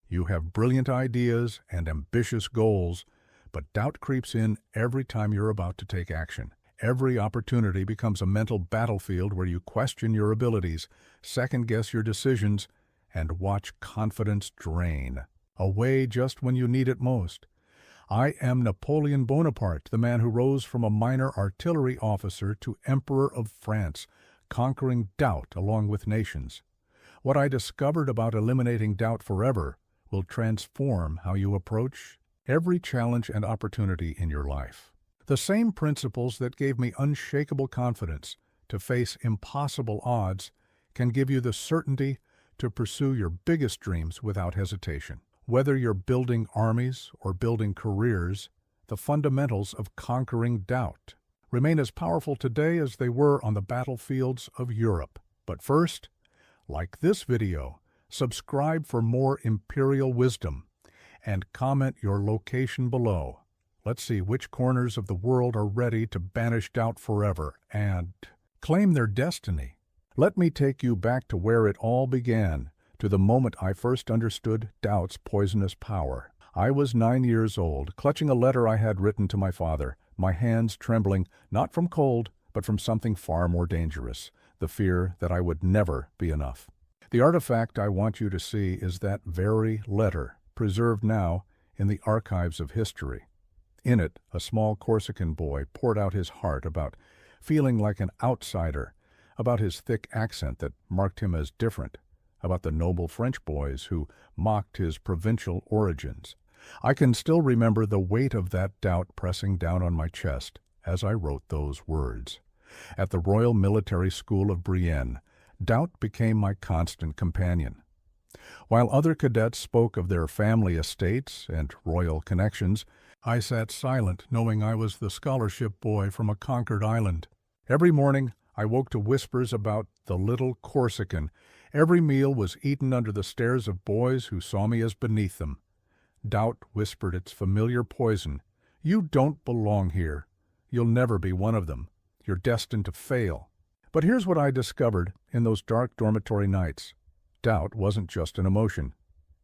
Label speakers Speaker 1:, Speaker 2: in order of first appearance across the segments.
Speaker 1: You have brilliant ideas and ambitious goals, but doubt creeps in every time you're about to take action. Every opportunity becomes a mental battlefield where you question your abilities, second-guess your decisions, and watch confidence drain away just when you need it most. I am Napoleon Bonaparte, the man who rose from a minor artillery officer to Emperor of France, conquering doubt along with nations. What I discovered about eliminating doubt forever will transform how you approach every challenge and opportunity in your life. The same principles that gave me unshakable confidence to face impossible odds can give you the certainty to pursue your biggest dreams without hesitation. Whether you're building armies or building careers, the fundamentals of conquering doubt remain as powerful today as they were on the battlefields of Europe. But first, like this video, subscribe for more imperial wisdom, and comment your location below. Let's see which corners of the world are ready to banish doubt forever and claim their destiny. Let me take you back to where it all began, to the moment I first understood doubt's poisonous power. I was 9 years old, clutching a letter I had written to my father, my hands trembling, not from cold, but from something far more dangerous, the fear that I would never be enough. The artifact I want you to see is that very letter, preserved now in the archives of history. In it, a small Corsican boy poured out his heart about feeling like an outsider, about his thick accent that marked him as different, about the noble French boys who mocked his provincial origins. I can still remember the weight of that doubt pressing down on my chest as I wrote those words. At the Royal Military School of Brienne, doubt became my constant companion. While other cadets spoke of their family estates and royal connections, I sat silent, knowing I was the scholarship boy from a conquered island. Every morning, I woke to whispers about the little Corsican. Every meal was eaten under the stares of boys who saw me as beneath them. Doubt whispered its familiar poison. You don't belong here. You'll never be one of them. You're destined to fail. But here's what I discovered in those dark dormitory nights. Doubt wasn't just an emotion.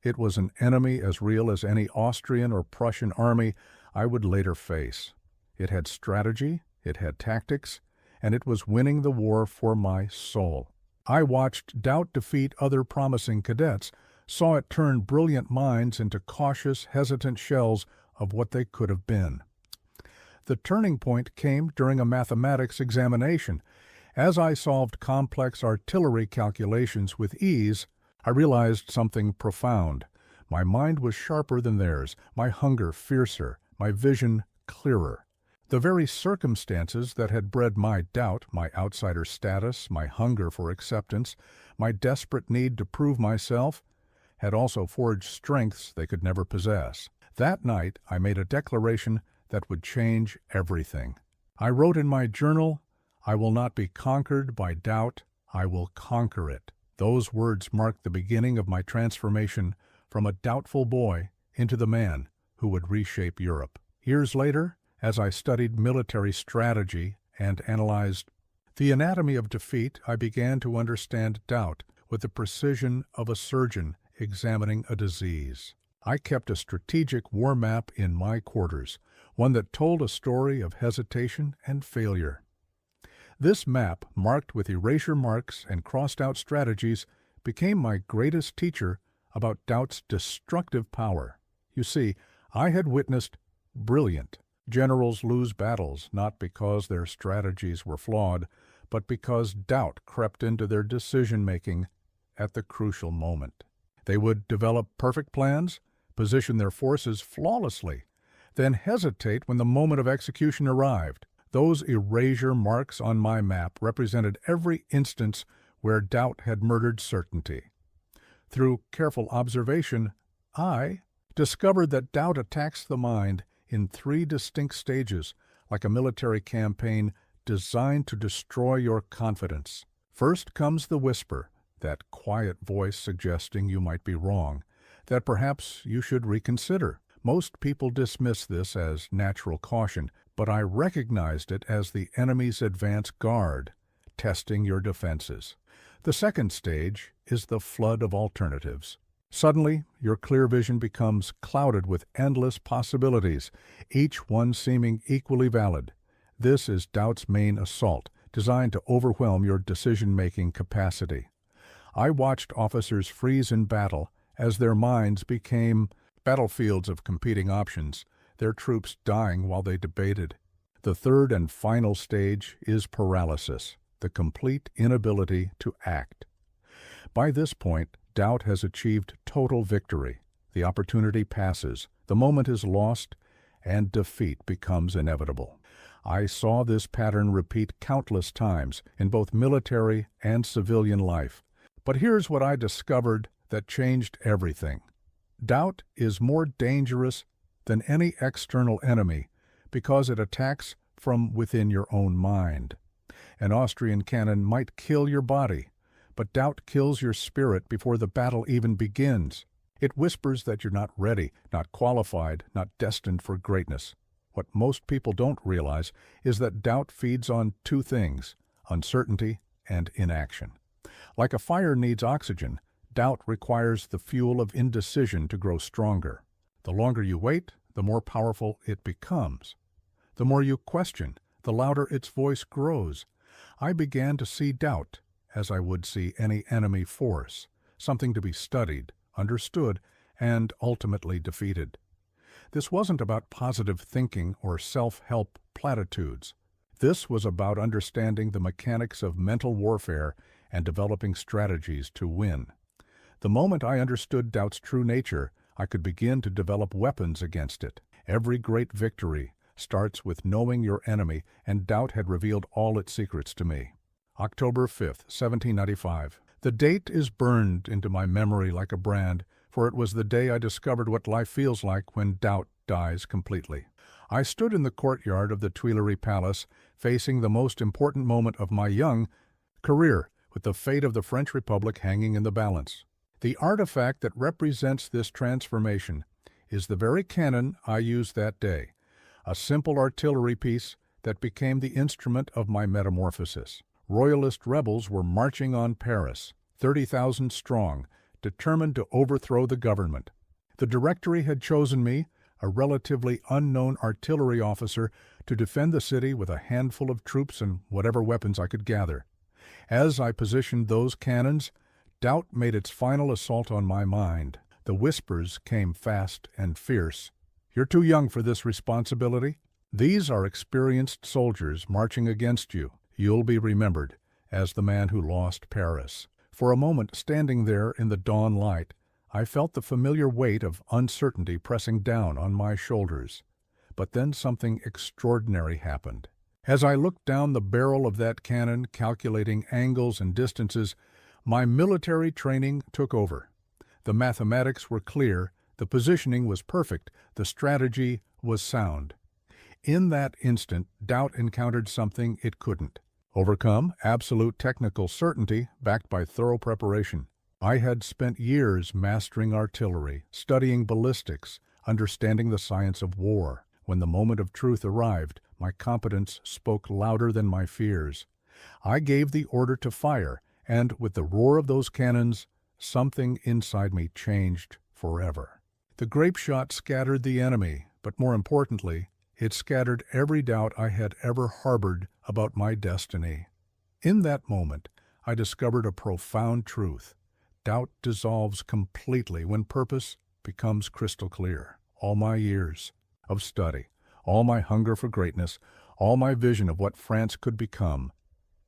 Speaker 1: It was an enemy as real as any Austrian or Prussian army I would later face. It had strategy, it had tactics, and it was winning the war for my soul. I watched doubt defeat other promising cadets, saw it turn brilliant minds into cautious, hesitant shells of what they could have been. The turning point came during a mathematics examination. As I solved complex artillery calculations with ease, I realized something profound. My mind was sharper than theirs, my hunger fiercer, my vision clearer. The very circumstances that had bred my doubt, my outsider status, my hunger for acceptance, my desperate need to prove myself, had also forged strengths they could never possess. That night, I made a declaration that would change everything. I wrote in my journal, "I will not be conquered by doubt, I will conquer it." Those words marked the beginning of my transformation from a doubtful boy into the man who would reshape Europe. Years later, as I studied military strategy and analyzed the anatomy of defeat, I began to understand doubt with the precision of a surgeon examining a disease. I kept a strategic war map in my quarters, one that told a story of hesitation and failure. This map, marked with erasure marks and crossed-out strategies, became my greatest teacher about doubt's destructive power. You see, I had witnessed brilliant generals lose battles not because their strategies were flawed, but because doubt crept into their decision-making at the crucial moment. They would develop perfect plans, position their forces flawlessly, then hesitate when the moment of execution arrived. Those erasure marks on my map represented every instance where doubt had murdered certainty. Through careful observation, I discovered that doubt attacks the mind in 3 distinct stages, like a military campaign designed to destroy your confidence. First comes the whisper, that quiet voice suggesting you might be wrong, that perhaps you should reconsider. Most people dismiss this as natural caution, but I recognized it as the enemy's advance guard, testing your defenses. The second stage is the flood of alternatives. Suddenly, your clear vision becomes clouded with endless possibilities, each one seeming equally valid. This is doubt's main assault, designed to overwhelm your decision-making capacity. I watched officers freeze in battle as their minds became battlefields of competing options, their troops dying while they debated. The third and final stage is paralysis, the complete inability to act. By this point, doubt has achieved total victory. The opportunity passes, the moment is lost, and defeat becomes inevitable. I saw this pattern repeat countless times in both military and civilian life. But here's what I discovered that changed everything. Doubt is more dangerous than any external enemy because it attacks from within your own mind. An Austrian cannon might kill your body, but doubt kills your spirit before the battle even begins. It whispers that you're not ready, not qualified, not destined for greatness. What most people don't realize is that doubt feeds on two things: uncertainty and inaction. Like a fire needs oxygen, doubt requires the fuel of indecision to grow stronger. The longer you wait, the more powerful it becomes. The more you question, the louder its voice grows. I began to see doubt as I would see any enemy force, something to be studied, understood, and ultimately defeated. This wasn't about positive thinking or self-help platitudes. This was about understanding the mechanics of mental warfare and developing strategies to win. The moment I understood doubt's true nature, I could begin to develop weapons against it. Every great victory starts with knowing your enemy, and doubt had revealed all its secrets to me. October 5th, 1795. The date is burned into my memory like a brand, for it was the day I discovered what life feels like when doubt dies completely. I stood in the courtyard of the Tuileries Palace, facing the most important moment of my young career, with the fate of the French Republic hanging in the balance. The artifact that represents this transformation is the very cannon I used that day, a simple artillery piece that became the instrument of my metamorphosis. Royalist rebels were marching on Paris, 30,000 strong, determined to overthrow the government. The Directory had chosen me, a relatively unknown artillery officer, to defend the city with a handful of troops and whatever weapons I could gather. As I positioned those cannons, doubt made its final assault on my mind. The whispers came fast and fierce. "You're too young for this responsibility. These are experienced soldiers marching against you. You'll be remembered as the man who lost Paris." For a moment, standing there in the dawn light, I felt the familiar weight of uncertainty pressing down on my shoulders. But then something extraordinary happened. As I looked down the barrel of that cannon, calculating angles and distances, my military training took over. The mathematics were clear, the positioning was perfect, the strategy was sound. In that instant, doubt encountered something it couldn't overcome: absolute technical certainty backed by thorough preparation. I had spent years mastering artillery, studying ballistics, understanding the science of war. When the moment of truth arrived, my competence spoke louder than my fears. I gave the order to fire, and with the roar of those cannons, something inside me changed forever. The grape shot scattered the enemy, but more importantly, it scattered every doubt I had ever harbored about my destiny. In that moment, I discovered a profound truth. Doubt dissolves completely when purpose becomes crystal clear. All my years of study, all my hunger for greatness, all my vision of what France could become,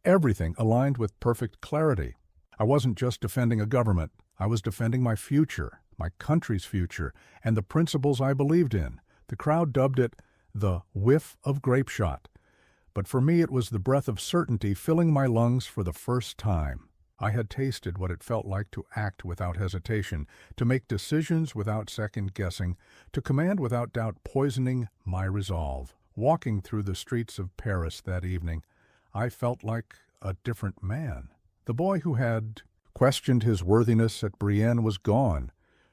Speaker 1: everything aligned with perfect clarity. I wasn't just defending a government, I was defending my future, my country's future, and the principles I believed in. The crowd dubbed it the whiff of grape shot, but for me it was the breath of certainty filling my lungs for the first time. I had tasted what it felt like to act without hesitation, to make decisions without second-guessing, to command without doubt poisoning my resolve. Walking through the streets of Paris that evening, I felt like a different man. The boy who had questioned his worthiness at Brienne was gone,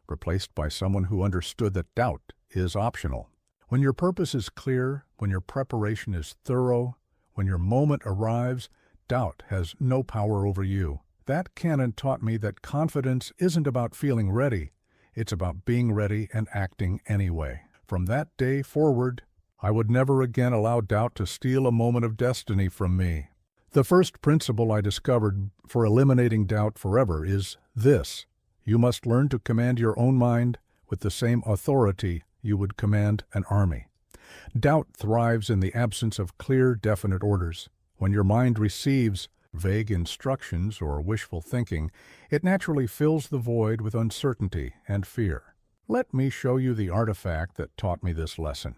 Speaker 1: replaced by someone who understood that doubt is optional. When your purpose is clear, when your preparation is thorough, when your moment arrives, doubt has no power over you. That cannon taught me that confidence isn't about feeling ready. It's about being ready and acting anyway. From that day forward, I would never again allow doubt to steal a moment of destiny from me. The first principle I discovered for eliminating doubt forever is this: you must learn to command your own mind with the same authority you would command an army. Doubt thrives in the absence of clear, definite orders. When your mind receives vague instructions or wishful thinking, it naturally fills the void with uncertainty and fear. Let me show you the artifact that taught me this lesson.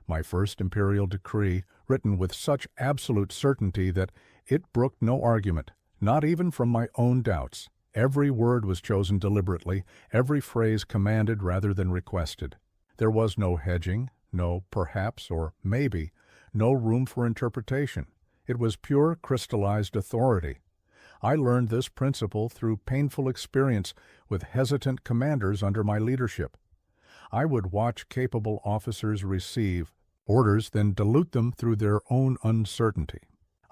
Speaker 1: My first imperial decree, written with such absolute certainty that it brooked no argument, not even from my own doubts. Every word was chosen deliberately, every phrase commanded rather than requested. There was no hedging, no perhaps or maybe, no room for interpretation. It was pure crystallized authority. I learned this principle through painful experience with hesitant commanders under my leadership. I would watch capable officers receive orders, then dilute them through their own uncertainty.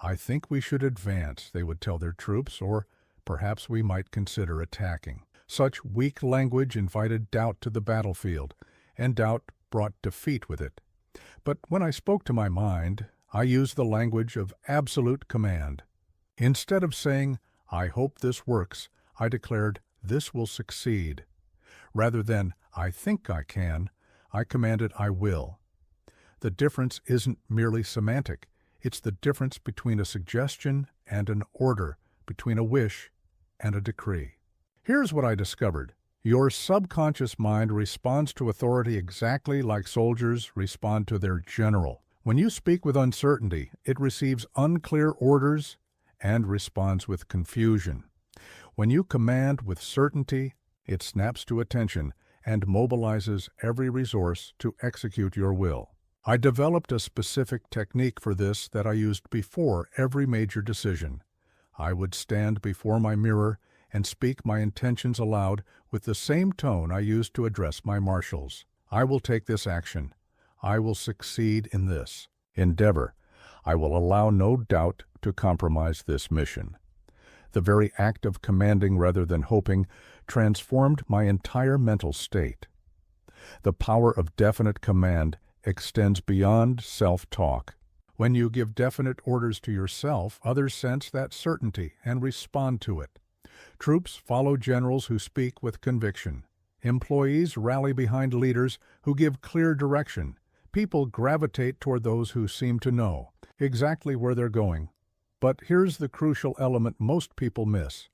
Speaker 1: "I think we should advance," they would tell their troops, or "perhaps we might consider attacking." Such weak language invited doubt to the battlefield, and doubt brought defeat with it. But when I spoke to my mind, I used the language of absolute command. Instead of saying, "I hope this works," I declared, "This will succeed." Rather than, "I think I can," I commanded, "I will." The difference isn't merely semantic. It's the difference between a suggestion and an order, between a wish and a decree. Here's what I discovered. Your subconscious mind responds to authority exactly like soldiers respond to their general. When you speak with uncertainty, it receives unclear orders and responds with confusion. When you command with certainty, it snaps to attention and mobilizes every resource to execute your will. I developed a specific technique for this that I used before every major decision. I would stand before my mirror and speak my intentions aloud with the same tone I used to address my marshals. "I will take this action. I will succeed in this endeavor. I will allow no doubt to compromise this mission." The very act of commanding rather than hoping transformed my entire mental state. The power of definite command extends beyond self-talk. When you give definite orders to yourself, others sense that certainty and respond to it. Troops follow generals who speak with conviction. Employees rally behind leaders who give clear direction. People gravitate toward those who seem to know exactly where they're going. But here's the crucial element most people miss.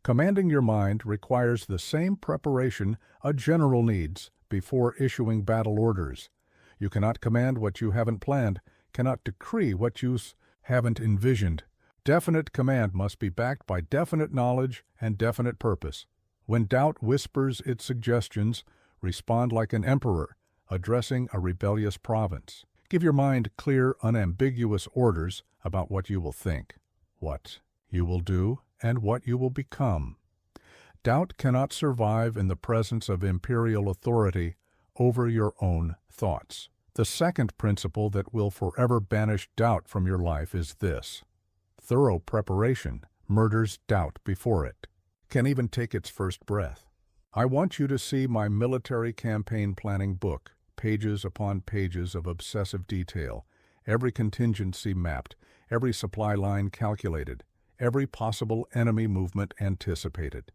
Speaker 1: Commanding your mind requires the same preparation a general needs before issuing battle orders. You cannot command what you haven't planned, cannot decree what you haven't envisioned. Definite command must be backed by definite knowledge and definite purpose. When doubt whispers its suggestions, respond like an emperor addressing a rebellious province. Give your mind clear, unambiguous orders about what you will think, what you will do, and what you will become. Doubt cannot survive in the presence of imperial authority over your own thoughts. The second principle that will forever banish doubt from your life is this: thorough preparation murders doubt before it can even take its first breath. I want you to see my military campaign planning book, pages upon pages of obsessive detail, every contingency mapped, every supply line calculated, every possible enemy movement anticipated.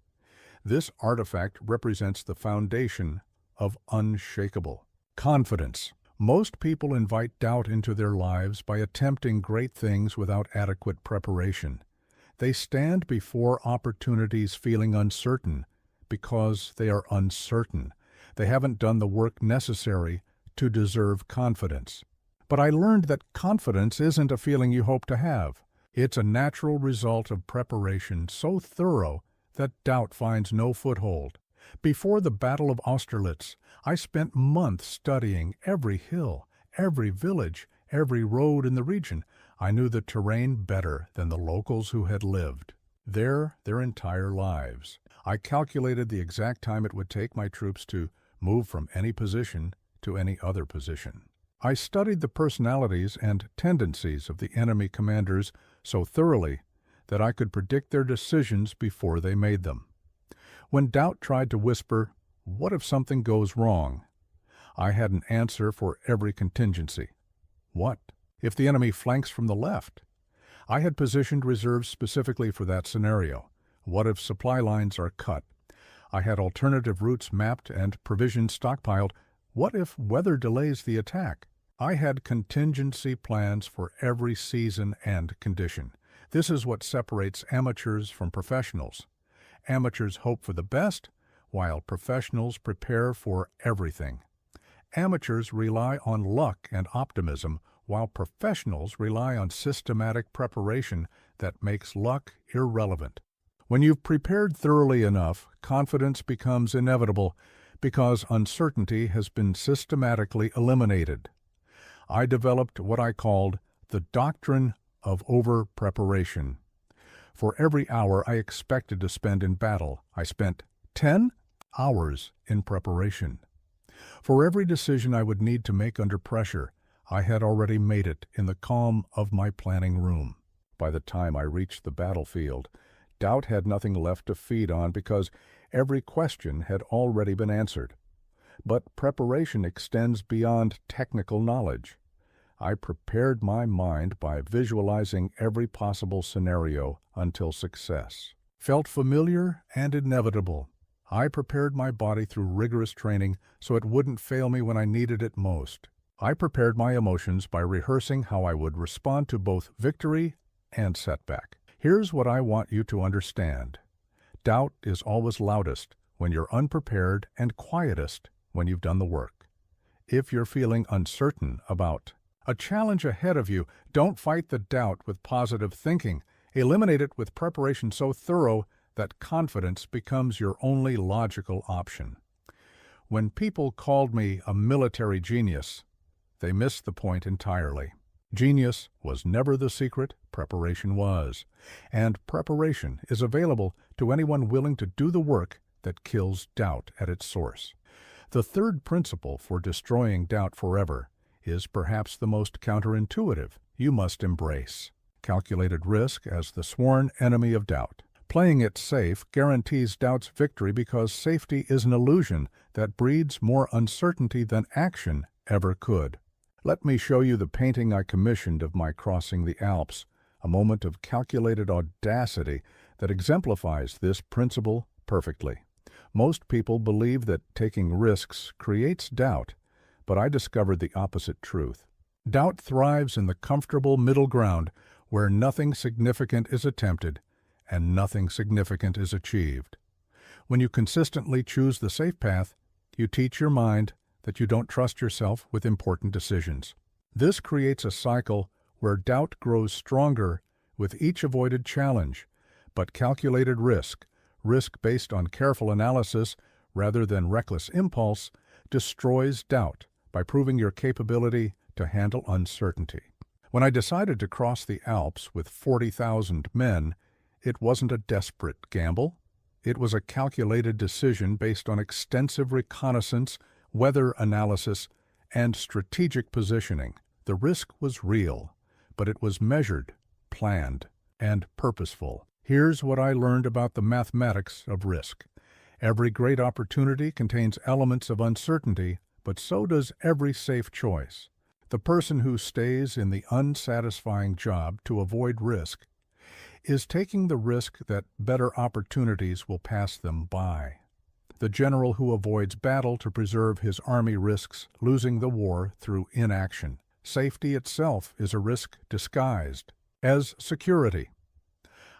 Speaker 1: This artifact represents the foundation of unshakeable confidence. Most people invite doubt into their lives by attempting great things without adequate preparation. They stand before opportunities feeling uncertain because they are uncertain. They haven't done the work necessary to deserve confidence. But I learned that confidence isn't a feeling you hope to have. It's a natural result of preparation so thorough that doubt finds no foothold. Before the Battle of Austerlitz, I spent months studying every hill, every village, every road in the region. I knew the terrain better than the locals who had lived there their entire lives. I calculated the exact time it would take my troops to move from any position to any other position. I studied the personalities and tendencies of the enemy commanders so thoroughly that I could predict their decisions before they made them. When doubt tried to whisper, What if something goes wrong? I had an answer for every contingency. What if the enemy flanks from the left? I had positioned reserves specifically for that scenario. What if supply lines are cut? I had alternative routes mapped and provisions stockpiled. What if weather delays the attack? I had contingency plans for every season and condition. This is what separates amateurs from professionals. Amateurs hope for the best, while professionals prepare for everything. Amateurs rely on luck and optimism, while professionals rely on systematic preparation that makes luck irrelevant. When you've prepared thoroughly enough, confidence becomes inevitable because uncertainty has been systematically eliminated. I developed what I called the doctrine of over-preparation. For every hour I expected to spend in battle, I spent 10 hours in preparation. For every decision I would need to make under pressure, I had already made it in the calm of my planning room. By the time I reached the battlefield, doubt had nothing left to feed on because every question had already been answered. But preparation extends beyond technical knowledge. I prepared my mind by visualizing every possible scenario until success felt familiar and inevitable. I prepared my body through rigorous training so it wouldn't fail me when I needed it most. I prepared my emotions by rehearsing how I would respond to both victory and setback. Here's what I want you to understand. Doubt is always loudest when you're unprepared and quietest when you've done the work. If you're feeling uncertain about a challenge ahead of you, don't fight the doubt with positive thinking. Eliminate it with preparation so thorough that confidence becomes your only logical option. When people called me a military genius, they missed the point entirely. Genius was never the secret, preparation was. And preparation is available to anyone willing to do the work that kills doubt at its source. The third principle for destroying doubt forever is perhaps the most counterintuitive. You must embrace calculated risk as the sworn enemy of doubt. Playing it safe guarantees doubt's victory because safety is an illusion that breeds more uncertainty than action ever could. Let me show you the painting I commissioned of my crossing the Alps, a moment of calculated audacity that exemplifies this principle perfectly. Most people believe that taking risks creates doubt, but I discovered the opposite truth. Doubt thrives in the comfortable middle ground where nothing significant is attempted and nothing significant is achieved. When you consistently choose the safe path, you teach your mind that you don't trust yourself with important decisions. This creates a cycle where doubt grows stronger with each avoided challenge, but calculated risk based on careful analysis rather than reckless impulse, destroys doubt by proving your capability to handle uncertainty. When I decided to cross the Alps with 40,000 men, it wasn't a desperate gamble. It was a calculated decision based on extensive reconnaissance, weather analysis, and strategic positioning. The risk was real, but it was measured, planned, and purposeful. Here's what I learned about the mathematics of risk. Every great opportunity contains elements of uncertainty, but so does every safe choice. The person who stays in the unsatisfying job to avoid risk is taking the risk that better opportunities will pass them by. The general who avoids battle to preserve his army risks losing the war through inaction. Safety itself is a risk disguised as security.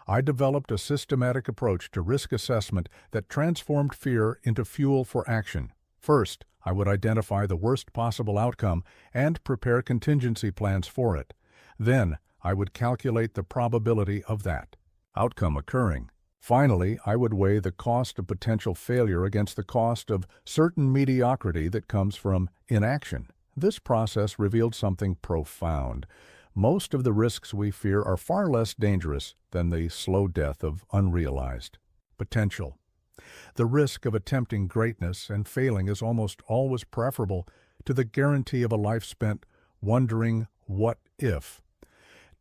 Speaker 1: I developed a systematic approach to risk assessment that transformed fear into fuel for action. First, I would identify the worst possible outcome and prepare contingency plans for it. Then, I would calculate the probability of that outcome occurring. Finally, I would weigh the cost of potential failure against the cost of certain mediocrity that comes from inaction. This process revealed something profound. Most of the risks we fear are far less dangerous than the slow death of unrealized potential. The risk of attempting greatness and failing is almost always preferable to the guarantee of a life spent wondering what if.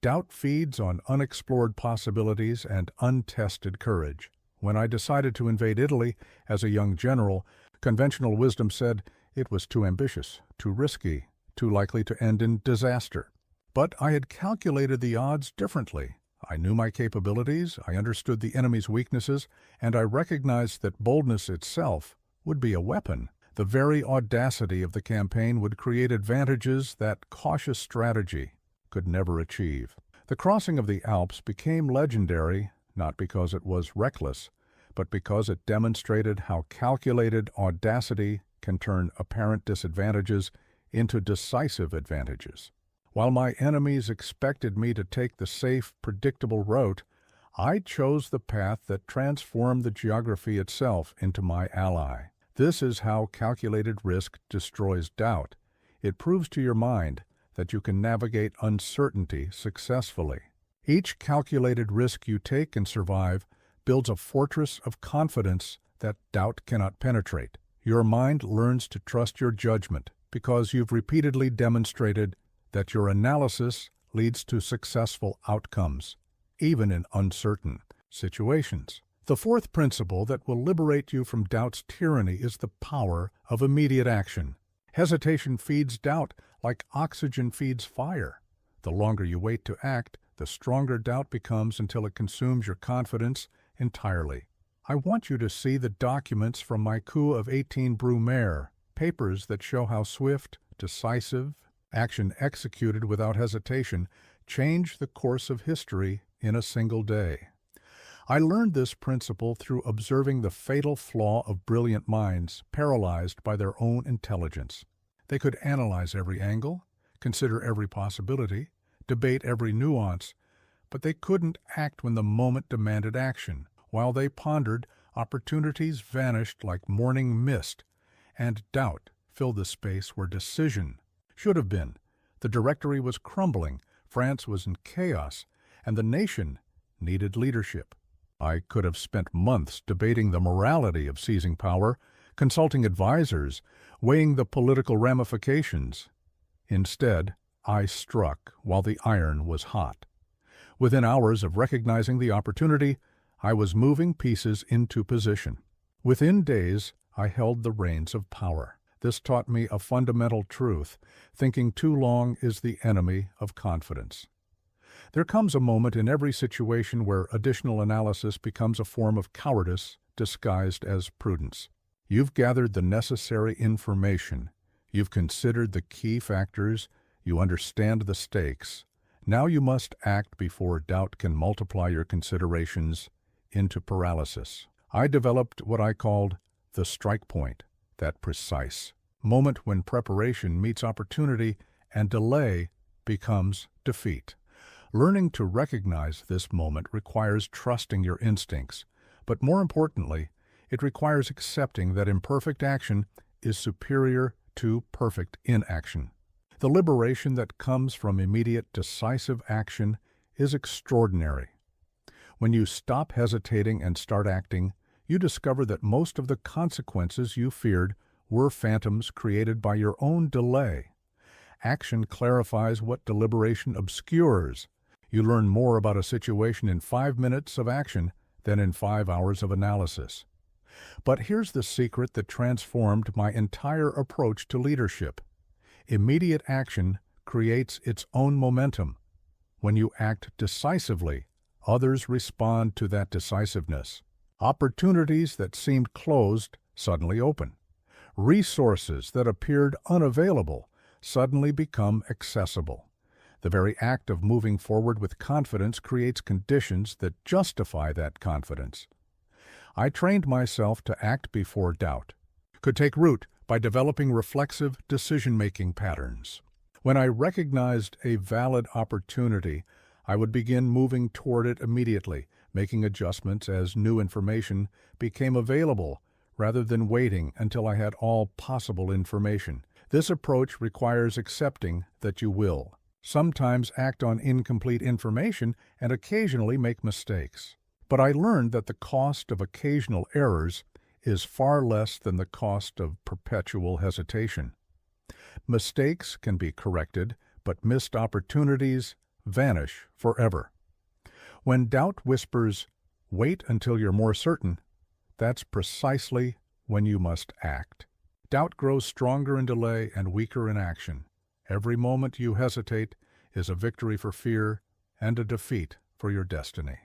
Speaker 1: Doubt feeds on unexplored possibilities and untested courage. When I decided to invade Italy as a young general, Conventional wisdom said it was too ambitious, too risky, too likely to end in disaster. But I had calculated the odds differently. I knew my capabilities, I understood the enemy's weaknesses, and I recognized that boldness itself would be a weapon. The very audacity of the campaign would create advantages that cautious strategy could never achieve. The crossing of the Alps became legendary not because it was reckless, but because it demonstrated how calculated audacity can turn apparent disadvantages into decisive advantages. While my enemies expected me to take the safe, predictable route, I chose the path that transformed the geography itself into my ally. This is how calculated risk destroys doubt. It proves to your mind that you can navigate uncertainty successfully. Each calculated risk you take and survive builds a fortress of confidence that doubt cannot penetrate. Your mind learns to trust your judgment because you've repeatedly demonstrated that your analysis leads to successful outcomes, even in uncertain situations. The fourth principle that will liberate you from doubt's tyranny is the power of immediate action. Hesitation feeds doubt like oxygen feeds fire. The longer you wait to act, the stronger doubt becomes until it consumes your confidence entirely. I want you to see the documents from my coup of 18 Brumaire, papers that show how swift, decisive action executed without hesitation changed the course of history in a single day. I learned this principle through observing the fatal flaw of brilliant minds paralyzed by their own intelligence. They could analyze every angle, consider every possibility, debate every nuance, but they couldn't act when the moment demanded action. While they pondered, opportunities vanished like morning mist, and doubt filled the space where decision should have been. The Directory was crumbling, France was in chaos, and the nation needed leadership. I could have spent months debating the morality of seizing power, consulting advisors, weighing the political ramifications. Instead, I struck while the iron was hot. Within hours of recognizing the opportunity, I was moving pieces into position. Within days, I held the reins of power. This taught me a fundamental truth: thinking too long is the enemy of confidence. There comes a moment in every situation where additional analysis becomes a form of cowardice disguised as prudence. You've gathered the necessary information, you've considered the key factors, you understand the stakes. Now you must act before doubt can multiply your considerations into paralysis. I developed what I called the strike point, that precise moment when preparation meets opportunity and delay becomes defeat. Learning to recognize this moment requires trusting your instincts, but more importantly, it requires accepting that imperfect action is superior to perfect inaction. The liberation that comes from immediate, decisive action is extraordinary. When you stop hesitating and start acting, you discover that most of the consequences you feared were phantoms created by your own delay. Action clarifies what deliberation obscures. You learn more about a situation in 5 minutes of action than in 5 hours of analysis. But here's the secret that transformed my entire approach to leadership. Immediate action creates its own momentum. When you act decisively, others respond to that decisiveness. Opportunities that seemed closed suddenly open. Resources that appeared unavailable suddenly become accessible. The very act of moving forward with confidence creates conditions that justify that confidence. I trained myself to act before doubt could take root by developing reflexive decision-making patterns. When I recognized a valid opportunity, I would begin moving toward it immediately, making adjustments as new information became available rather than waiting until I had all possible information. This approach requires accepting that you will sometimes act on incomplete information and occasionally make mistakes. But I learned that the cost of occasional errors is far less than the cost of perpetual hesitation. Mistakes can be corrected, but missed opportunities vanish forever. When doubt whispers, "Wait until you're more certain," that's precisely when you must act. Doubt grows stronger in delay and weaker in action. Every moment you hesitate is a victory for fear and a defeat for your destiny.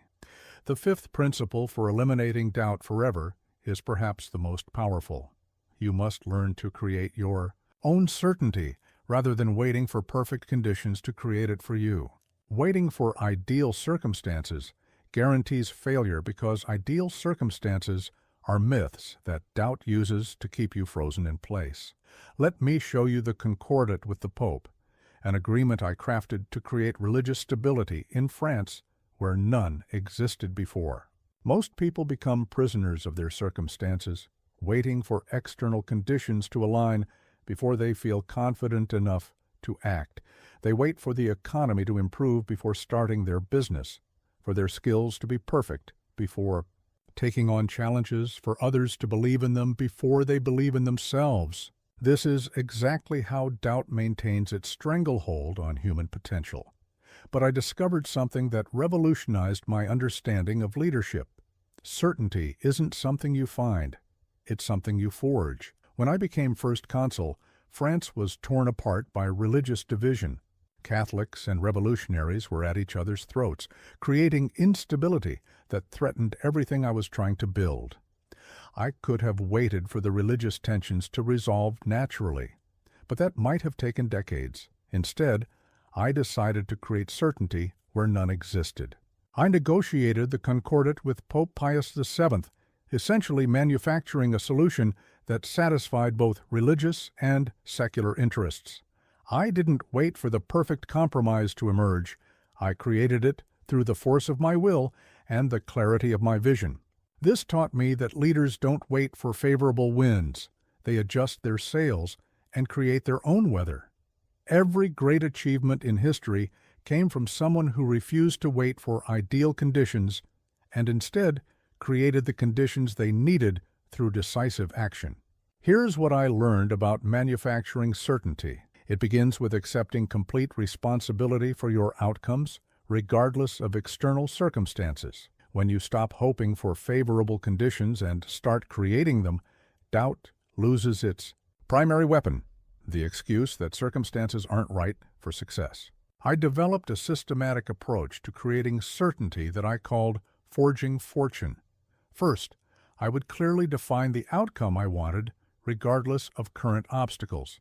Speaker 1: The fifth principle for eliminating doubt forever is perhaps the most powerful. You must learn to create your own certainty rather than waiting for perfect conditions to create it for you. Waiting for ideal circumstances guarantees failure because ideal circumstances are myths that doubt uses to keep you frozen in place. Let me show you the Concordat with the Pope, an agreement I crafted to create religious stability in France where none existed before. Most people become prisoners of their circumstances, waiting for external conditions to align before they feel confident enough to act. They wait for the economy to improve before starting their business, for their skills to be perfect before taking on challenges, for others to believe in them before they believe in themselves. This is exactly how doubt maintains its stranglehold on human potential. But I discovered something that revolutionized my understanding of leadership. Certainty isn't something you find, it's something you forge. When I became first consul, France was torn apart by religious division. Catholics and revolutionaries were at each other's throats, creating instability that threatened everything I was trying to build. I could have waited for the religious tensions to resolve naturally, but that might have taken decades. Instead, I decided to create certainty where none existed. I negotiated the Concordat with Pope Pius VII, essentially manufacturing a solution that satisfied both religious and secular interests. I didn't wait for the perfect compromise to emerge. I created it through the force of my will and the clarity of my vision. This taught me that leaders don't wait for favorable winds. They adjust their sails and create their own weather. Every great achievement in history came from someone who refused to wait for ideal conditions and instead created the conditions they needed through decisive action. Here's what I learned about manufacturing certainty. It begins with accepting complete responsibility for your outcomes, regardless of external circumstances. When you stop hoping for favorable conditions and start creating them, doubt loses its primary weapon, the excuse that circumstances aren't right for success. I developed a systematic approach to creating certainty that I called forging fortune. First, I would clearly define the outcome I wanted, regardless of current obstacles.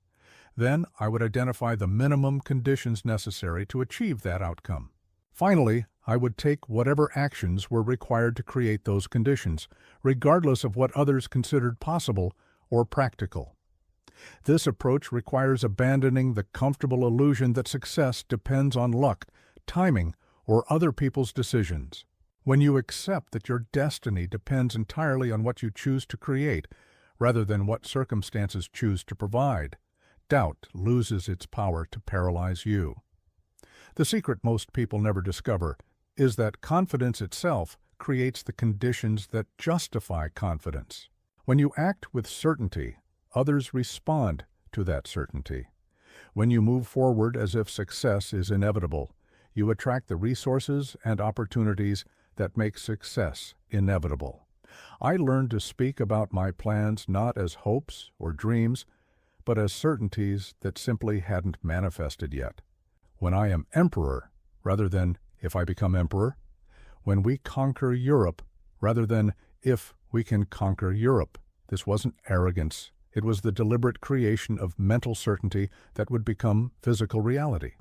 Speaker 1: Then I would identify the minimum conditions necessary to achieve that outcome. Finally, I would take whatever actions were required to create those conditions, regardless of what others considered possible or practical. This approach requires abandoning the comfortable illusion that success depends on luck, timing, or other people's decisions. When you accept that your destiny depends entirely on what you choose to create, rather than what circumstances choose to provide, doubt loses its power to paralyze you. The secret most people never discover is that confidence itself creates the conditions that justify confidence. When you act with certainty, others respond to that certainty. When you move forward as if success is inevitable, you attract the resources and opportunities that make success inevitable. I learned to speak about my plans not as hopes or dreams, but as certainties that simply hadn't manifested yet. When I am emperor, rather than if I become emperor. When we conquer Europe, rather than if we can conquer Europe. This wasn't arrogance. It was the deliberate creation of mental certainty that would become physical reality.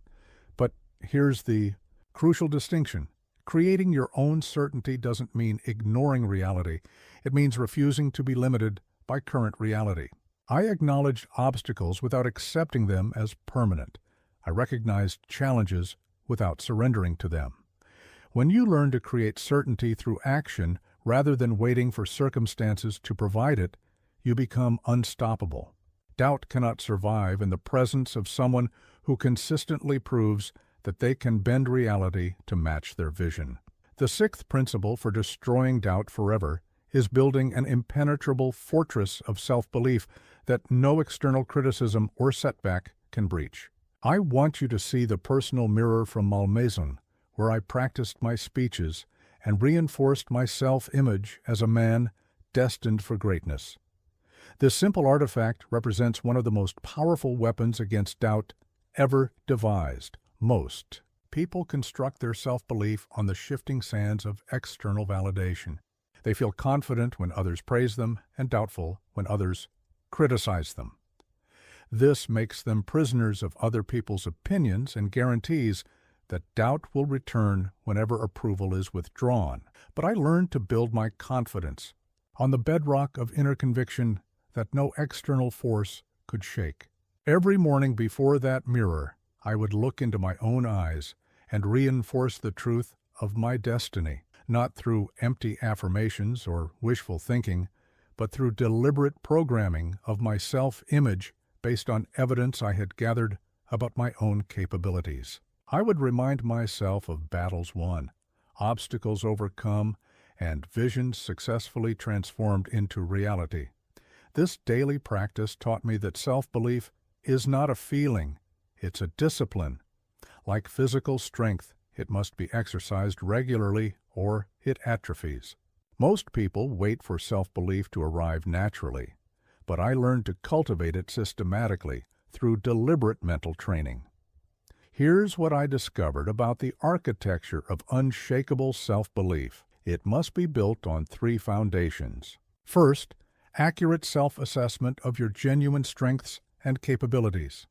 Speaker 1: But here's the crucial distinction. Creating your own certainty doesn't mean ignoring reality. It means refusing to be limited by current reality. I acknowledged obstacles without accepting them as permanent. I recognized challenges without surrendering to them. When you learn to create certainty through action rather than waiting for circumstances to provide it, you become unstoppable. Doubt cannot survive in the presence of someone who consistently proves that they can bend reality to match their vision. The sixth principle for destroying doubt forever is building an impenetrable fortress of self-belief that no external criticism or setback can breach. I want you to see the personal mirror from Malmaison, where I practiced my speeches and reinforced my self-image as a man destined for greatness. This simple artifact represents one of the most powerful weapons against doubt ever devised. Most people construct their self-belief on the shifting sands of external validation. They feel confident when others praise them and doubtful when others criticize them. This makes them prisoners of other people's opinions and guarantees that doubt will return whenever approval is withdrawn. But I learned to build my confidence on the bedrock of inner conviction that no external force could shake. Every morning before that mirror, I would look into my own eyes and reinforce the truth of my destiny, not through empty affirmations or wishful thinking, but through deliberate programming of my self-image based on evidence I had gathered about my own capabilities. I would remind myself of battles won, obstacles overcome, and visions successfully transformed into reality. This daily practice taught me that self-belief is not a feeling, it's a discipline. Like physical strength, it must be exercised regularly or it atrophies. Most people wait for self-belief to arrive naturally, but I learned to cultivate it systematically through deliberate mental training. Here's what I discovered about the architecture of unshakable self-belief. It must be built on 3 foundations. First, accurate self-assessment of your genuine strengths and capabilities.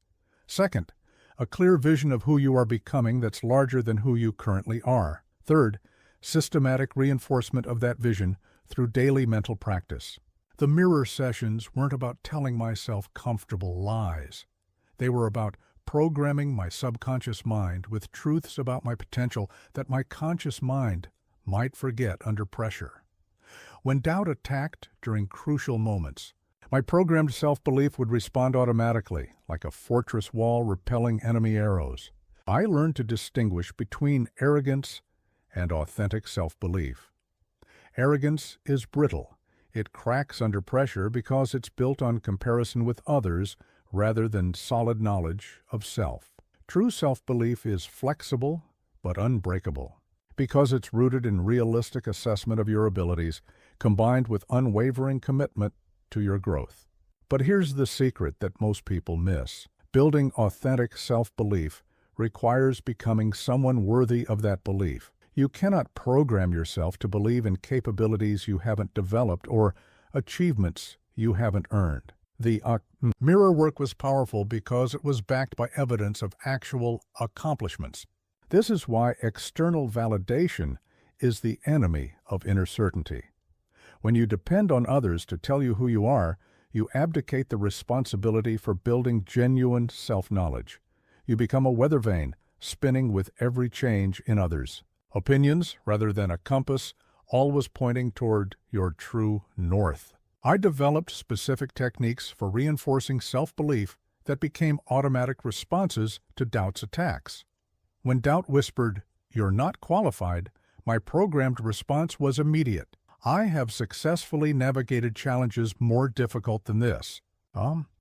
Speaker 1: Second, a clear vision of who you are becoming that's larger than who you currently are. Third, systematic reinforcement of that vision through daily mental practice. The mirror sessions weren't about telling myself comfortable lies. They were about programming my subconscious mind with truths about my potential that my conscious mind might forget under pressure. When doubt attacked during crucial moments, my programmed self-belief would respond automatically, like a fortress wall repelling enemy arrows. I learned to distinguish between arrogance and authentic self-belief. Arrogance is brittle. It cracks under pressure because it's built on comparison with others rather than solid knowledge of self. True self-belief is flexible but unbreakable because it's rooted in realistic assessment of your abilities combined with unwavering commitment to your growth. But here's the secret that most people miss. Building authentic self-belief requires becoming someone worthy of that belief. You cannot program yourself to believe in capabilities you haven't developed or achievements you haven't earned. The mirror work was powerful because it was backed by evidence of actual accomplishments. This is why external validation is the enemy of inner certainty. When you depend on others to tell you who you are, you abdicate the responsibility for building genuine self-knowledge. You become a weather vane, spinning with every change in others. Opinions, rather than a compass, always pointing toward your true north. I developed specific techniques for reinforcing self-belief that became automatic responses to doubt's attacks. When doubt whispered, "You're not qualified," my programmed response was immediate. I have successfully navigated challenges more difficult than this.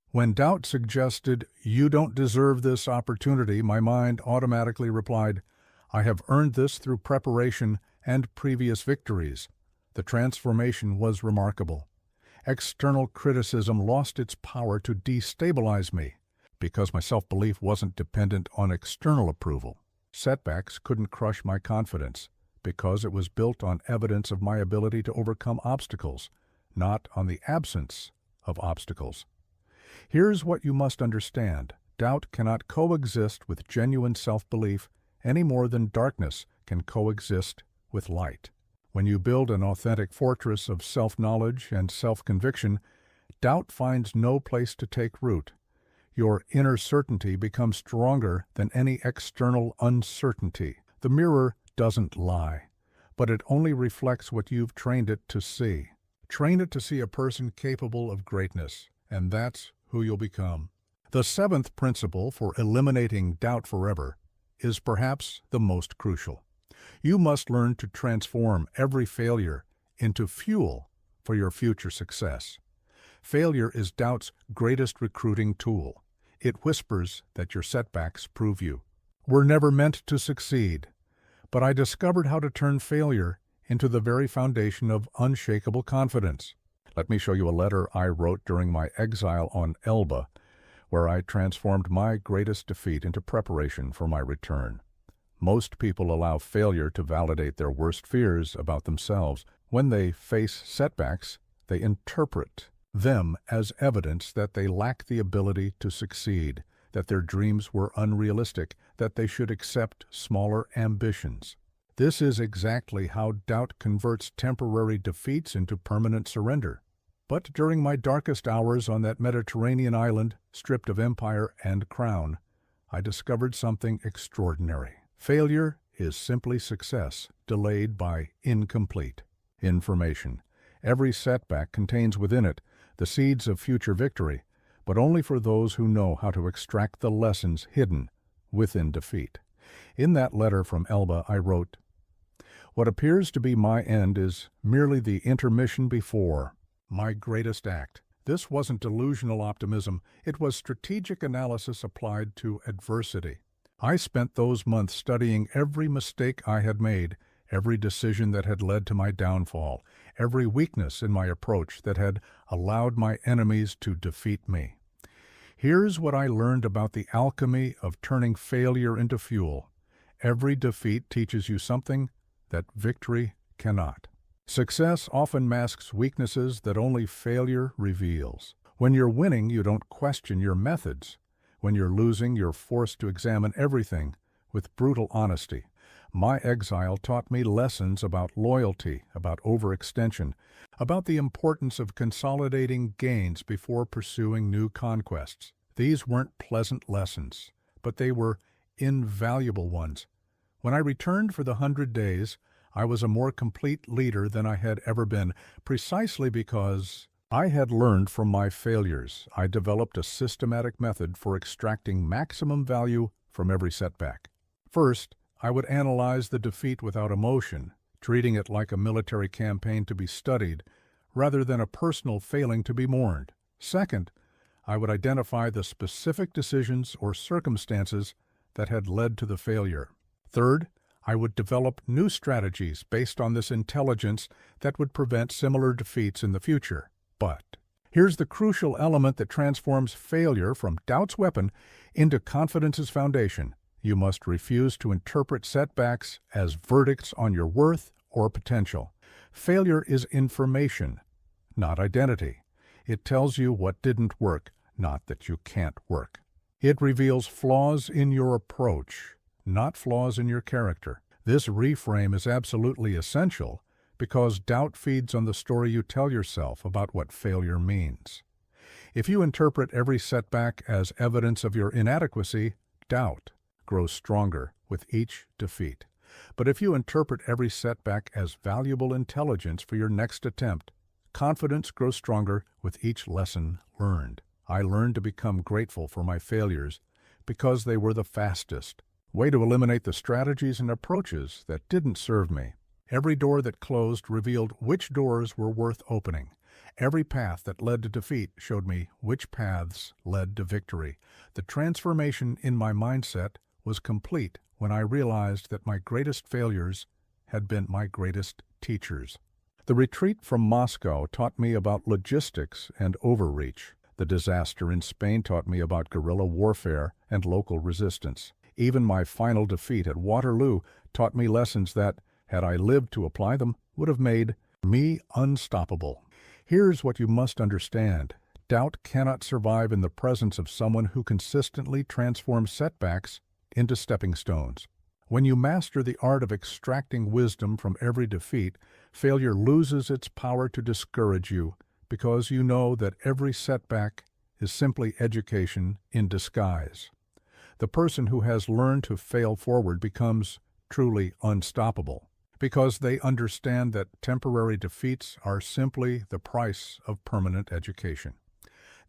Speaker 1: When doubt suggested, "You don't deserve this opportunity," my mind automatically replied, "I have earned this through preparation and previous victories." The transformation was remarkable. External criticism lost its power to destabilize me because my self-belief wasn't dependent on external approval. Setbacks couldn't crush my confidence because it was built on evidence of my ability to overcome obstacles, not on the absence of obstacles. Here's what you must understand. Doubt cannot coexist with genuine self-belief any more than darkness can coexist with light. When you build an authentic fortress of self-knowledge and self-conviction, doubt finds no place to take root. Your inner certainty becomes stronger than any external uncertainty. The mirror doesn't lie, but it only reflects what you've trained it to see. Train it to see a person capable of greatness, and that's who you'll become. The 7th principle for eliminating doubt forever is perhaps the most crucial. You must learn to transform every failure into fuel for your future success. Failure is doubt's greatest recruiting tool. It whispers that your setbacks prove you were never meant to succeed. But I discovered how to turn failure into the very foundation of unshakable confidence. Let me show you a letter I wrote during my exile on Elba, where I transformed my greatest defeat into preparation for my return. Most people allow failure to validate their worst fears about themselves. When they face setbacks, they interpret them as evidence that they lack the ability to succeed, that their dreams were unrealistic, that they should accept smaller ambitions. This is exactly how doubt converts temporary defeats into permanent surrender. But during my darkest hours on that Mediterranean island, stripped of empire and crown, I discovered something extraordinary. Failure is simply success, delayed by incomplete information. Every setback contains within it the seeds of future victory, but only for those who know how to extract the lessons hidden within defeat. In that letter from Elba, I wrote, "What appears to be my end is merely the intermission before my greatest act." This wasn't delusional optimism, it was strategic analysis applied to adversity. I spent those months studying every mistake I had made, every decision that had led to my downfall, every weakness in my approach that had allowed my enemies to defeat me. Here's what I learned about the alchemy of turning failure into fuel. Every defeat teaches you something that victory cannot. Success often masks weaknesses that only failure reveals. When you're winning, you don't question your methods. When you're losing, you're forced to examine everything with brutal honesty. My exile taught me lessons about loyalty, about overextension, about the importance of consolidating gains before pursuing new conquests. These weren't pleasant lessons, but they were invaluable ones. When I returned for the 100 days, I was a more complete leader than I had ever been, precisely because I had learned from my failures. I developed a systematic method for extracting maximum value from every setback. First, I would analyze the defeat without emotion, treating it like a military campaign to be studied, rather than a personal failing to be mourned. Second, I would identify the specific decisions or circumstances that had led to the failure. Third, I would develop new strategies based on this intelligence that would prevent similar defeats in the future. But here's the crucial element that transforms failure from doubt's weapon into confidence's foundation. You must refuse to interpret setbacks as verdicts on your worth or potential. Failure is information, not identity. It tells you what didn't work, not that you can't work. It reveals flaws in your approach, not flaws in your character. This reframe is absolutely essential because doubt feeds on the story you tell yourself about what failure means. If you interpret every setback as evidence of your inadequacy, doubt grows stronger with each defeat. But if you interpret every setback as valuable intelligence for your next attempt, confidence grows stronger with each lesson learned. I learned to become grateful for my failures because they were the fastest way to eliminate the strategies and approaches that didn't serve me. Every door that closed revealed which doors were worth opening. Every path that led to defeat showed me which paths led to victory. The transformation in my mindset was complete when I realized that my greatest failures had been my greatest teachers. The retreat from Moscow taught me about logistics and overreach. The disaster in Spain taught me about guerrilla warfare and local resistance. Even my final defeat at Waterloo taught me lessons that, had I lived to apply them, would have made me unstoppable. Here's what you must understand. Doubt cannot survive in the presence of someone who consistently transforms setbacks into stepping stones. When you master the art of extracting wisdom from every defeat, failure loses its power to discourage you because you know that every setback is simply education in disguise. The person who has learned to fail forward becomes truly unstoppable because they understand that temporary defeats are simply the price of permanent education.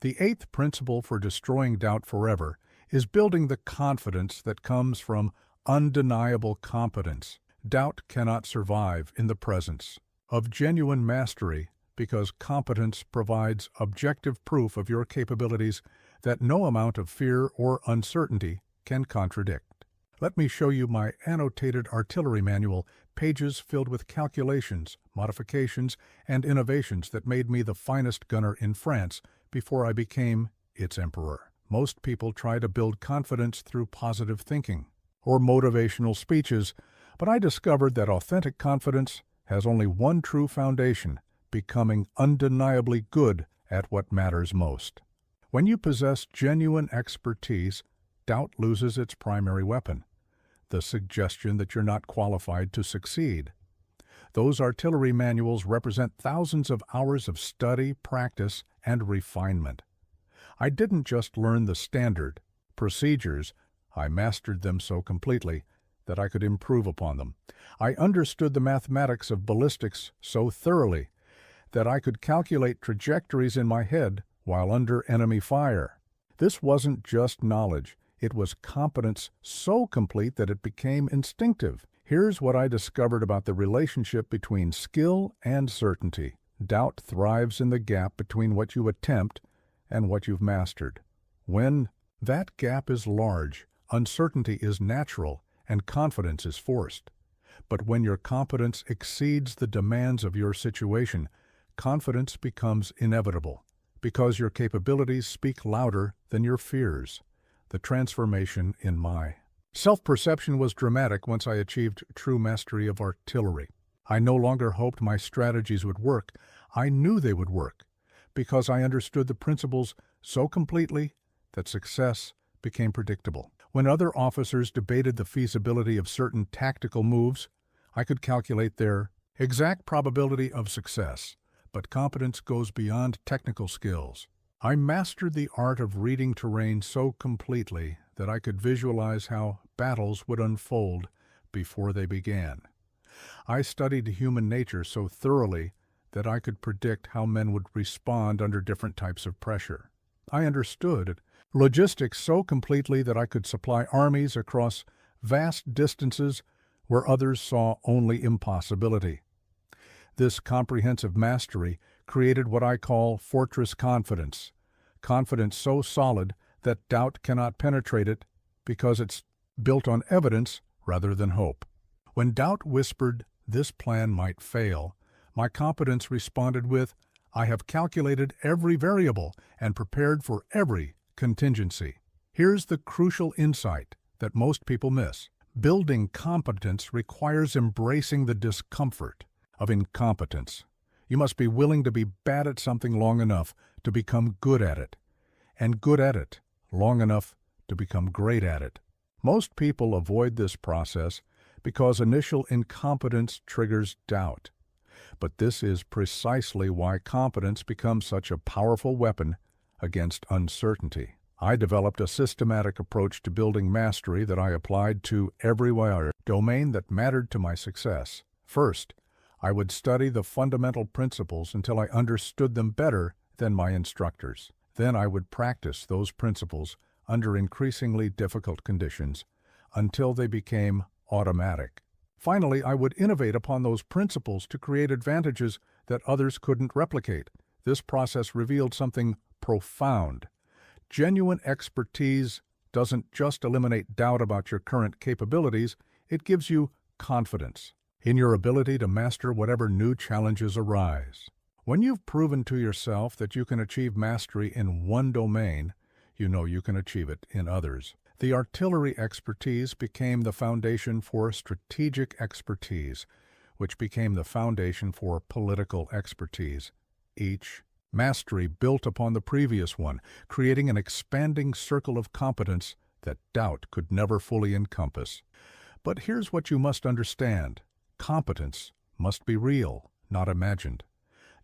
Speaker 1: The eighth principle for destroying doubt forever is building the confidence that comes from undeniable competence. Doubt cannot survive in the presence of genuine mastery because competence provides objective proof of your capabilities that no amount of fear or uncertainty can contradict. Let me show you my annotated artillery manual pages filled with calculations, modifications, and innovations that made me the finest gunner in France before I became its emperor. Most people try to build confidence through positive thinking or motivational speeches, but I discovered that authentic confidence has only one true foundation: becoming undeniably good at what matters most. When you possess genuine expertise, doubt loses its primary weapon, the suggestion that you're not qualified to succeed. Those artillery manuals represent thousands of hours of study, practice, and refinement. I didn't just learn the standard procedures, I mastered them so completely that I could improve upon them. I understood the mathematics of ballistics so thoroughly that I could calculate trajectories in my head while under enemy fire. This wasn't just knowledge, it was competence so complete that it became instinctive. Here's what I discovered about the relationship between skill and certainty. Doubt thrives in the gap between what you attempt and what you've mastered. When that gap is large, uncertainty is natural and confidence is forced. But when your competence exceeds the demands of your situation, confidence becomes inevitable, because your capabilities speak louder than your fears. The transformation in my self-perception was dramatic once I achieved true mastery of artillery. I no longer hoped my strategies would work. I knew they would work, because I understood the principles so completely that success became predictable. When other officers debated the feasibility of certain tactical moves, I could calculate their exact probability of success. But competence goes beyond technical skills. I mastered the art of reading terrain so completely that I could visualize how battles would unfold before they began. I studied human nature so thoroughly that I could predict how men would respond under different types of pressure. I understood logistics so completely that I could supply armies across vast distances where others saw only impossibility. This comprehensive mastery created what I call fortress confidence, confidence so solid that doubt cannot penetrate it because it's built on evidence rather than hope. When doubt whispered this plan might fail, my competence responded with, I have calculated every variable and prepared for every contingency. Here's the crucial insight that most people miss. Building competence requires embracing the discomfort of incompetence. You must be willing to be bad at something long enough to become good at it, and good at it long enough to become great at it. Most people avoid this process because initial incompetence triggers doubt. But this is precisely why competence becomes such a powerful weapon against uncertainty. I developed a systematic approach to building mastery that I applied to every domain that mattered to my success. First, I would study the fundamental principles until I understood them better than my instructors. Then I would practice those principles under increasingly difficult conditions until they became automatic. Finally, I would innovate upon those principles to create advantages that others couldn't replicate. This process revealed something profound. Genuine expertise doesn't just eliminate doubt about your current capabilities, it gives you confidence in your ability to master whatever new challenges arise. When you've proven to yourself that you can achieve mastery in one domain, you know you can achieve it in others. The artillery expertise became the foundation for strategic expertise, which became the foundation for political expertise. Each mastery built upon the previous one, creating an expanding circle of competence that doubt could never fully encompass. But here's what you must understand. Competence must be real, not imagined.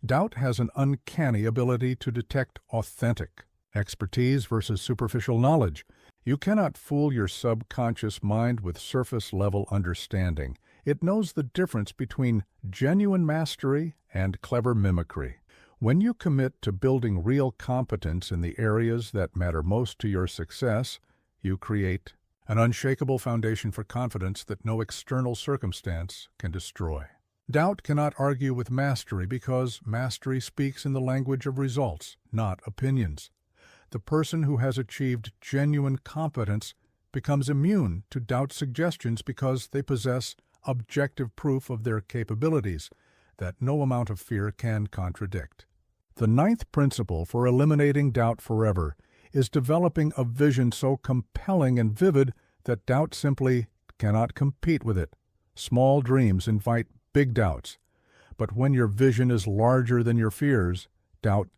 Speaker 1: Doubt has an uncanny ability to detect authentic expertise versus superficial knowledge. You cannot fool your subconscious mind with surface-level understanding. It knows the difference between genuine mastery and clever mimicry. When you commit to building real competence in the areas that matter most to your success, you create an unshakable foundation for confidence that no external circumstance can destroy. Doubt cannot argue with mastery because mastery speaks in the language of results, not opinions. The person who has achieved genuine competence becomes immune to doubt suggestions because they possess objective proof of their capabilities that no amount of fear can contradict. The ninth principle for eliminating doubt forever is developing a vision so compelling and vivid that doubt simply cannot compete with it. Small dreams invite big doubts, but when your vision is larger than your fears, doubt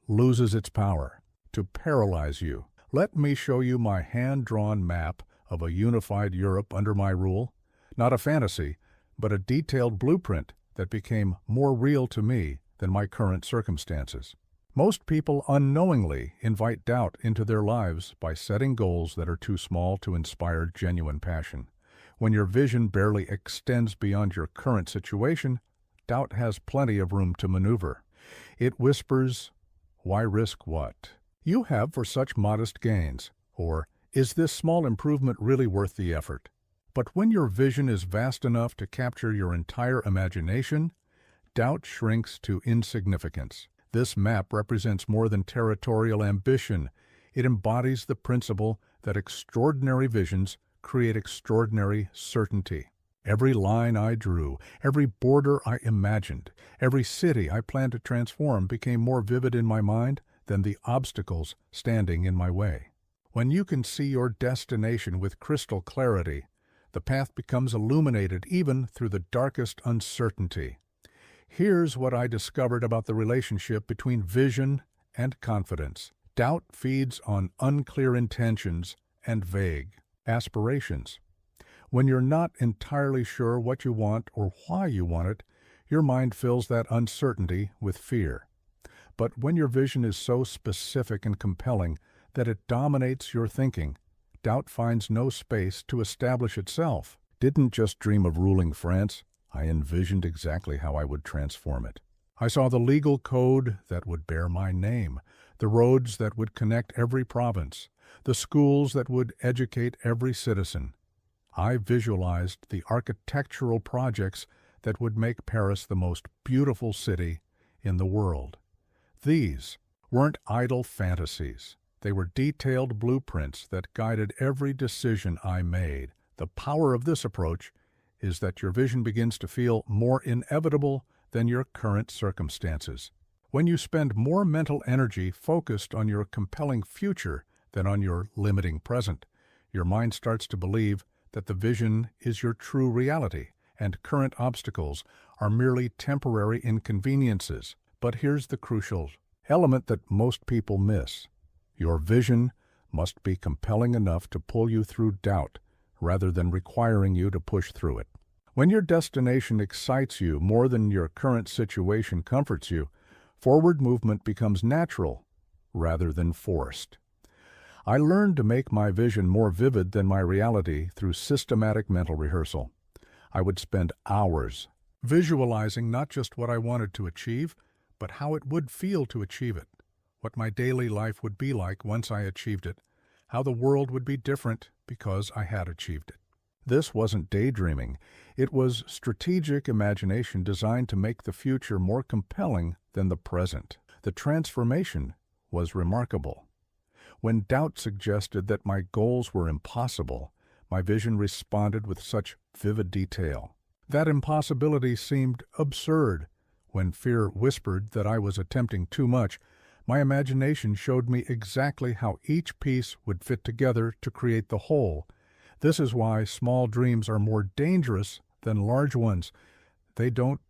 Speaker 1: loses its power to paralyze you. Let me show you my hand-drawn map of a unified Europe under my rule. Not a fantasy, but a detailed blueprint that became more real to me than my current circumstances. Most people unknowingly invite doubt into their lives by setting goals that are too small to inspire genuine passion. When your vision barely extends beyond your current situation, doubt has plenty of room to maneuver. It whispers, "Why risk what you have for such modest gains?" Or, "Is this small improvement really worth the effort?" But when your vision is vast enough to capture your entire imagination, doubt shrinks to insignificance. This map represents more than territorial ambition. It embodies the principle that extraordinary visions create extraordinary certainty. Every line I drew, every border I imagined, every city I planned to transform became more vivid in my mind than the obstacles standing in my way. When you can see your destination with crystal clarity, the path becomes illuminated even through the darkest uncertainty. Here's what I discovered about the relationship between vision and confidence. Doubt feeds on unclear intentions and vague aspirations. When you're not entirely sure what you want or why you want it, your mind fills that uncertainty with fear. But when your vision is so specific and compelling that it dominates your thinking, doubt finds no space to establish itself. Didn't just dream of ruling France. I envisioned exactly how I would transform it. I saw the legal code that would bear my name, the roads that would connect every province, the schools that would educate every citizen. I visualized the architectural projects that would make Paris the most beautiful city in the world. These weren't idle fantasies. They were detailed blueprints that guided every decision I made. The power of this approach is that your vision begins to feel more inevitable than your current circumstances. When you spend more mental energy focused on your compelling future than on your limiting present, your mind starts to believe that the vision is your true reality, and current obstacles are merely temporary inconveniences. But here's the crucial element that most people miss. Your vision must be compelling enough to pull you through doubt, rather than requiring you to push through it. When your destination excites you more than your current situation comforts you, forward movement becomes natural rather than forced. I learned to make my vision more vivid than my reality through systematic mental rehearsal. I would spend hours visualizing not just what I wanted to achieve, but how it would feel to achieve it, what my daily life would be like once I achieved it, how the world would be different because I had achieved it. This wasn't daydreaming. It was strategic imagination designed to make the future more compelling than the present. The transformation was remarkable. When doubt suggested that my goals were impossible, my vision responded with such vivid detail. That impossibility seemed absurd. When fear whispered that I was attempting too much, my imagination showed me exactly how each piece would fit together to create the whole. This is why small dreams are more dangerous than large ones. They don't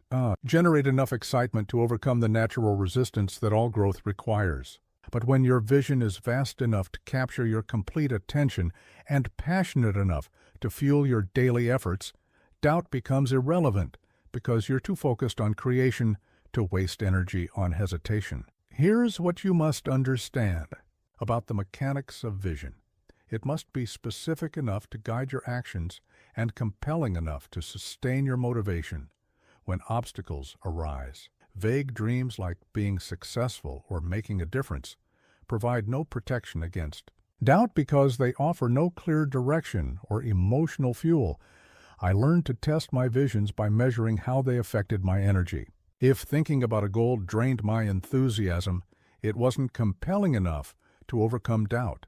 Speaker 1: generate enough excitement to overcome the natural resistance that all growth requires. But when your vision is vast enough to capture your complete attention and passionate enough to fuel your daily efforts, doubt becomes irrelevant because you're too focused on creation to waste energy on hesitation. Here's what you must understand about the mechanics of vision. It must be specific enough to guide your actions and compelling enough to sustain your motivation when obstacles arise. Vague dreams like being successful or making a difference provide no protection against doubt because they offer no clear direction or emotional fuel. I learned to test my visions by measuring how they affected my energy. If thinking about a goal drained my enthusiasm, it wasn't compelling enough to overcome doubt.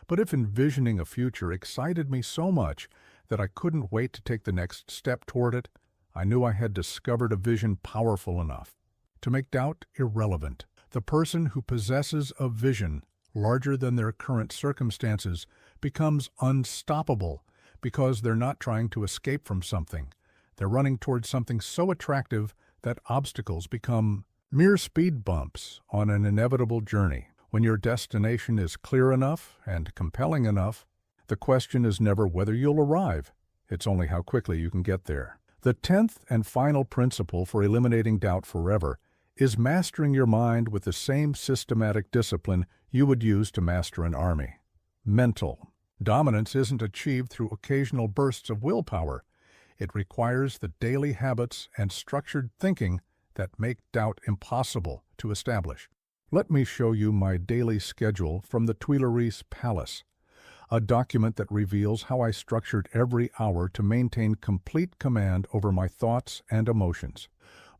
Speaker 1: But if envisioning a future excited me so much that I couldn't wait to take the next step toward it, I knew I had discovered a vision powerful enough to make doubt irrelevant. The person who possesses a vision larger than their current circumstances becomes unstoppable because they're not trying to escape from something. They're running towards something so attractive that obstacles become mere speed bumps on an inevitable journey. When your destination is clear enough and compelling enough, the question is never whether you'll arrive. It's only how quickly you can get there. The 10th and final principle for eliminating doubt forever is mastering your mind with the same systematic discipline you would use to master an army. Mental dominance isn't achieved through occasional bursts of willpower. It requires the daily habits and structured thinking that make doubt impossible to establish. Let me show you my daily schedule from the Tuileries Palace, a document that reveals how I structured every hour to maintain complete command over my thoughts and emotions.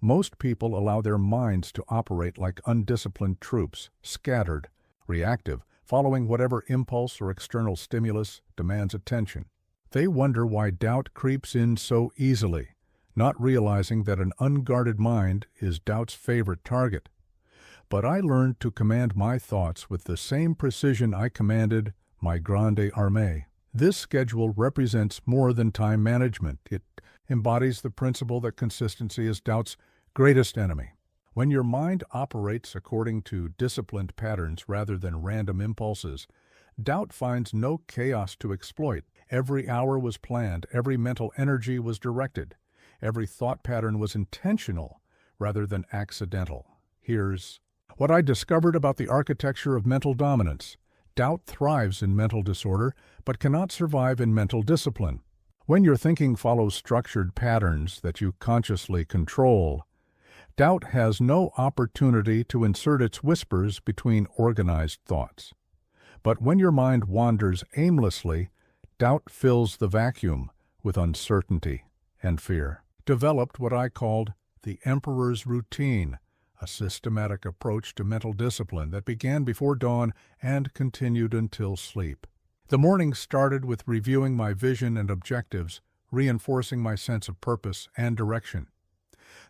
Speaker 1: Most people allow their minds to operate like undisciplined troops, scattered, reactive, following whatever impulse or external stimulus demands attention. They wonder why doubt creeps in so easily, not realizing that an unguarded mind is doubt's favorite target. But I learned to command my thoughts with the same precision I commanded my grande armée. This schedule represents more than time management. It embodies the principle that consistency is doubt's greatest enemy. When your mind operates according to disciplined patterns rather than random impulses, doubt finds no chaos to exploit. Every hour was planned, every mental energy was directed, every thought pattern was intentional rather than accidental. Here's what I discovered about the architecture of mental dominance. Doubt thrives in mental disorder, but cannot survive in mental discipline. When your thinking follows structured patterns that you consciously control, doubt has no opportunity to insert its whispers between organized thoughts. But when your mind wanders aimlessly, doubt fills the vacuum with uncertainty and fear. Developed what I called the Emperor's Routine, a systematic approach to mental discipline that began before dawn and continued until sleep. The morning started with reviewing my vision and objectives, reinforcing my sense of purpose and direction.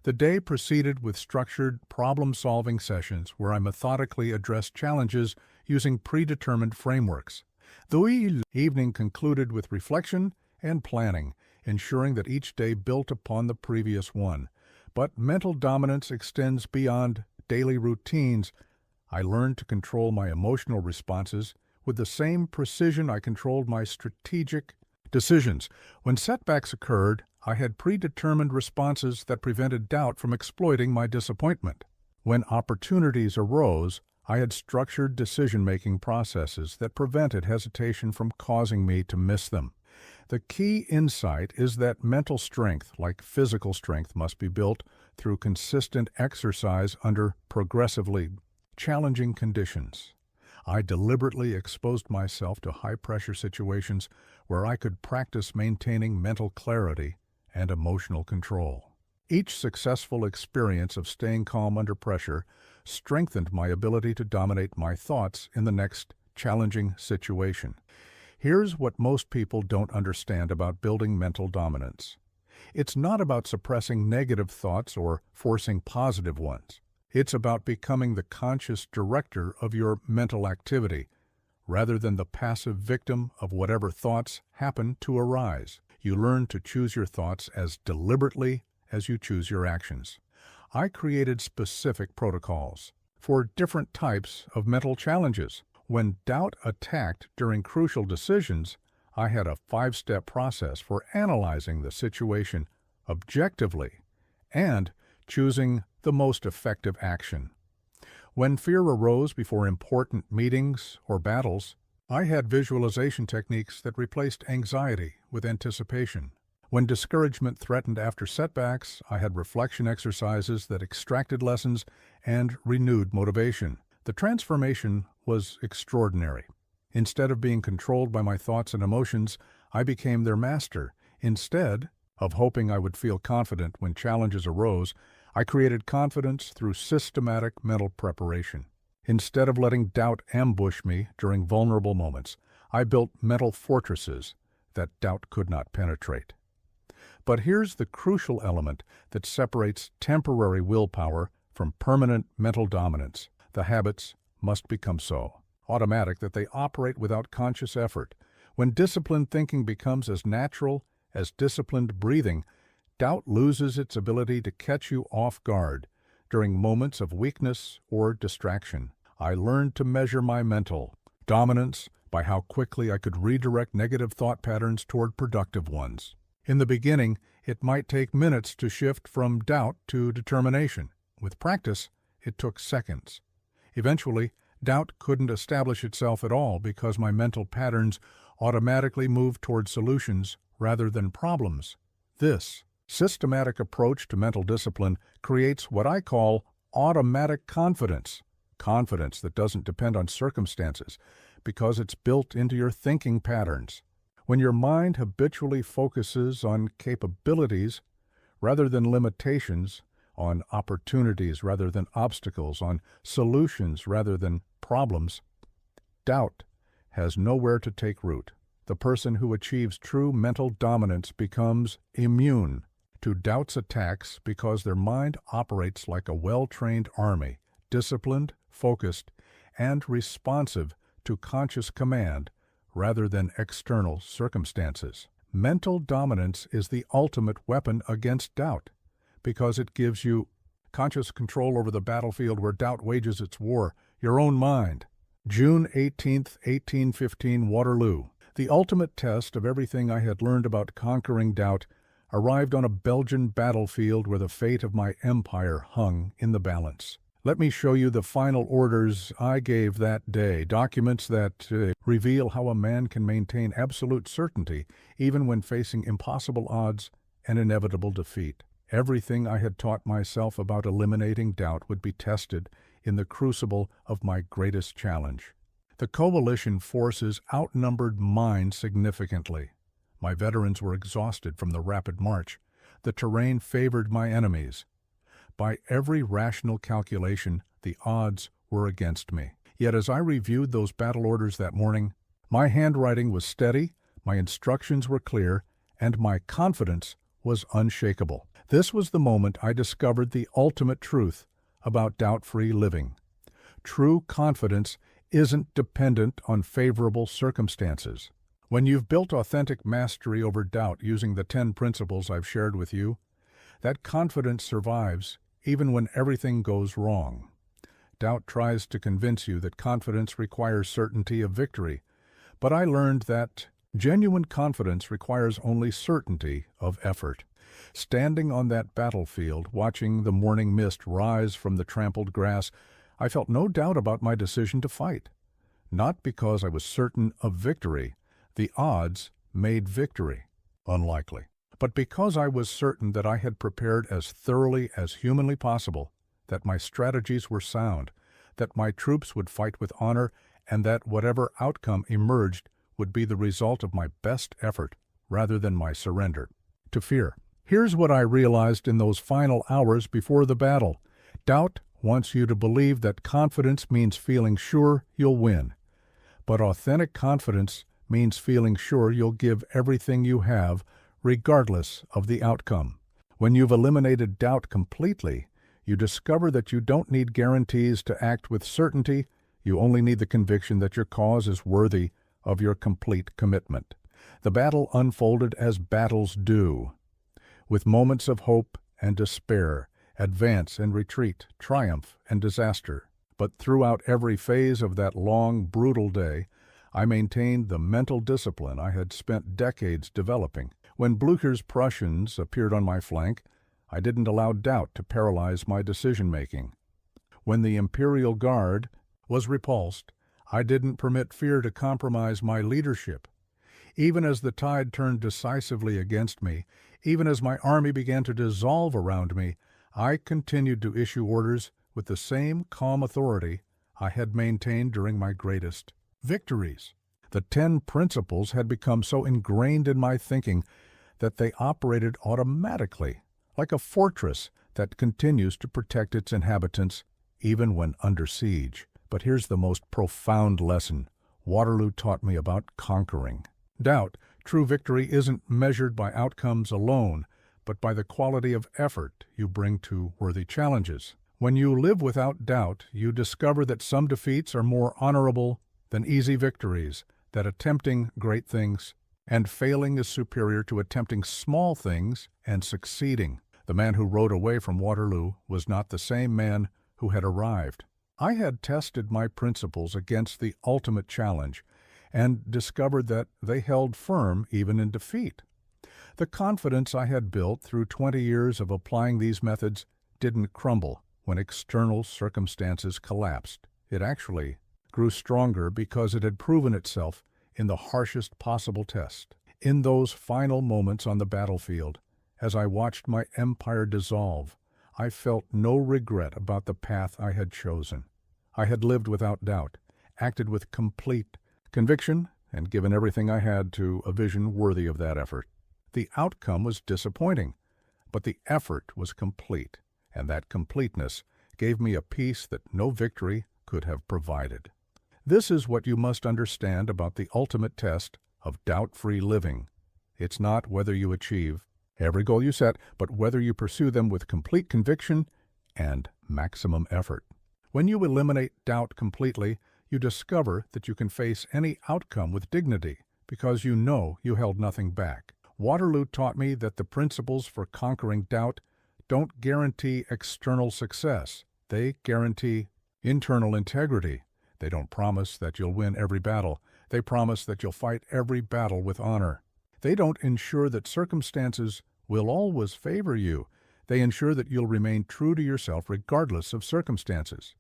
Speaker 1: The day proceeded with structured problem-solving sessions where I methodically addressed challenges using predetermined frameworks. The evening concluded with reflection and planning, ensuring that each day built upon the previous one. But mental dominance extends beyond daily routines. I learned to control my emotional responses with the same precision I controlled my strategic decisions. When setbacks occurred, I had predetermined responses that prevented doubt from exploiting my disappointment. When opportunities arose, I had structured decision-making processes that prevented hesitation from causing me to miss them. The key insight is that mental strength, like physical strength, must be built through consistent exercise under progressively challenging conditions. I deliberately exposed myself to high-pressure situations where I could practice maintaining mental clarity and emotional control. Each successful experience of staying calm under pressure strengthened my ability to dominate my thoughts in the next challenging situation. Here's what most people don't understand about building mental dominance. It's not about suppressing negative thoughts or forcing positive ones. It's about becoming the conscious director of your mental activity, rather than the passive victim of whatever thoughts happen to arise. You learn to choose your thoughts as deliberately as you choose your actions. I created specific protocols for different types of mental challenges. When doubt attacked during crucial decisions, I had a 5-step process for analyzing the situation objectively and choosing the most effective action. When fear arose before important meetings or battles, I had visualization techniques that replaced anxiety with anticipation. When discouragement threatened after setbacks, I had reflection exercises that extracted lessons and renewed motivation. The transformation was extraordinary. Instead of being controlled by my thoughts and emotions, I became their master. Instead of hoping I would feel confident when challenges arose, I created confidence through systematic mental preparation. Instead of letting doubt ambush me during vulnerable moments, I built mental fortresses that doubt could not penetrate. But here's the crucial element that separates temporary willpower from permanent mental dominance. The habits must become so automatic that they operate without conscious effort. When disciplined thinking becomes as natural as disciplined breathing, doubt loses its ability to catch you off guard during moments of weakness or distraction. I learned to measure my mental dominance by how quickly I could redirect negative thought patterns toward productive ones. In the beginning, it might take minutes to shift from doubt to determination. With practice, it took seconds. Eventually, doubt couldn't establish itself at all because my mental patterns automatically moved toward solutions rather than problems. This systematic approach to mental discipline creates what I call automatic confidence. Confidence that doesn't depend on circumstances because it's built into your thinking patterns. When your mind habitually focuses on capabilities rather than limitations, on opportunities rather than obstacles, on solutions rather than problems, doubt has nowhere to take root. The person who achieves true mental dominance becomes immune to doubt's attacks because their mind operates like a well-trained army, disciplined, focused, and responsive to conscious command rather than external circumstances. Mental dominance is the ultimate weapon against doubt because it gives you conscious control over the battlefield where doubt wages its war, your own mind. June 18th, 1815, Waterloo. The ultimate test of everything I had learned about conquering doubt arrived on a Belgian battlefield where the fate of my empire hung in the balance. Let me show you the final orders I gave that day, documents that reveal how a man can maintain absolute certainty even when facing impossible odds and inevitable defeat. Everything I had taught myself about eliminating doubt would be tested in the crucible of my greatest challenge. The coalition forces outnumbered mine significantly. My veterans were exhausted from the rapid march. The terrain favored my enemies. By every rational calculation, the odds were against me. Yet as I reviewed those battle orders that morning, my handwriting was steady, my instructions were clear, and my confidence was unshakable. This was the moment I discovered the ultimate truth about doubt-free living. True confidence isn't dependent on favorable circumstances. When you've built authentic mastery over doubt using the 10 principles I've shared with you, that confidence survives even when everything goes wrong. Doubt tries to convince you that confidence requires certainty of victory, but I learned that genuine confidence requires only certainty of effort. Standing on that battlefield, watching the morning mist rise from the trampled grass, I felt no doubt about my decision to fight. Not because I was certain of victory, the odds made victory unlikely, but because I was certain that I had prepared as thoroughly as humanly possible, that my strategies were sound, that my troops would fight with honor, and that whatever outcome emerged would be the result of my best effort rather than my surrender to fear. Here's what I realized in those final hours before the battle. Doubt wants you to believe that confidence means feeling sure you'll win. But authentic confidence means feeling sure you'll give everything you have, regardless of the outcome. When you've eliminated doubt completely, you discover that you don't need guarantees to act with certainty. You only need the conviction that your cause is worthy of your complete commitment. The battle unfolded as battles do, with moments of hope and despair, advance and retreat, triumph and disaster. But throughout every phase of that long, brutal day, I maintained the mental discipline I had spent decades developing. When Blücher's Prussians appeared on my flank, I didn't allow doubt to paralyze my decision-making. When the Imperial Guard was repulsed, I didn't permit fear to compromise my leadership. Even as the tide turned decisively against me, even as my army began to dissolve around me, I continued to issue orders with the same calm authority I had maintained during my greatest victories. The 10 principles had become so ingrained in my thinking that they operated automatically, like a fortress that continues to protect its inhabitants even when under siege. But here's the most profound lesson Waterloo taught me about conquering. Doubt True victory isn't measured by outcomes alone, but by the quality of effort you bring to worthy challenges. When you live without doubt, you discover that some defeats are more honorable than easy victories, that attempting great things and failing is superior to attempting small things and succeeding. The man who rode away from Waterloo was not the same man who had arrived. I had tested my principles against the ultimate challenge and discovered that they held firm even in defeat. The confidence I had built through 20 years of applying these methods didn't crumble when external circumstances collapsed. It actually grew stronger because it had proven itself in the harshest possible test. In those final moments on the battlefield, as I watched my empire dissolve, I felt no regret about the path I had chosen. I had lived without doubt, acted with complete conviction, and given everything I had to a vision worthy of that effort. The outcome was disappointing, but the effort was complete, and that completeness gave me a peace that no victory could have provided. This is what you must understand about the ultimate test of doubt-free living. It's not whether you achieve every goal you set, but whether you pursue them with complete conviction and maximum effort. When you eliminate doubt completely, you discover that you can face any outcome with dignity because you know you held nothing back. Waterloo taught me that the principles for conquering doubt don't guarantee external success. They guarantee internal integrity. They don't promise that you'll win every battle. They promise that you'll fight every battle with honor. They don't ensure that circumstances will always favor you. They ensure that you'll remain true to yourself regardless of circumstances.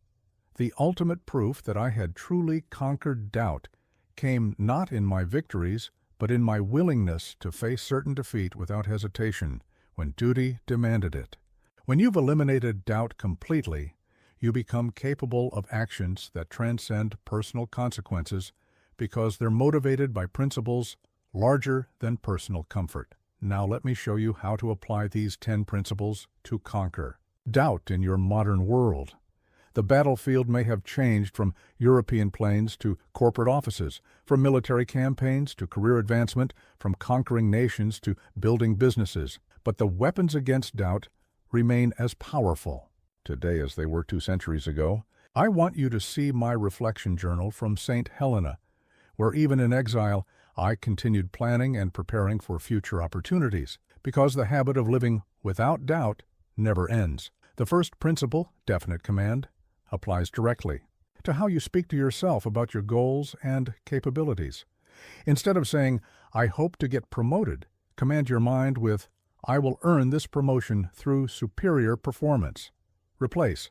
Speaker 1: The ultimate proof that I had truly conquered doubt came not in my victories, but in my willingness to face certain defeat without hesitation when duty demanded it. When you've eliminated doubt completely, you become capable of actions that transcend personal consequences because they're motivated by principles larger than personal comfort. Now let me show you how to apply these 10 principles to conquer doubt in your modern world. The battlefield may have changed from European plains to corporate offices, from military campaigns to career advancement, from conquering nations to building businesses, but the weapons against doubt remain as powerful today as they were 2 centuries ago. I want you to see my reflection journal from St. Helena, where even in exile, I continued planning and preparing for future opportunities, because the habit of living without doubt never ends. The first principle, definite command, applies directly to how you speak to yourself about your goals and capabilities. Instead of saying, "I hope to get promoted," command your mind with, "I will earn this promotion through superior performance." Replace,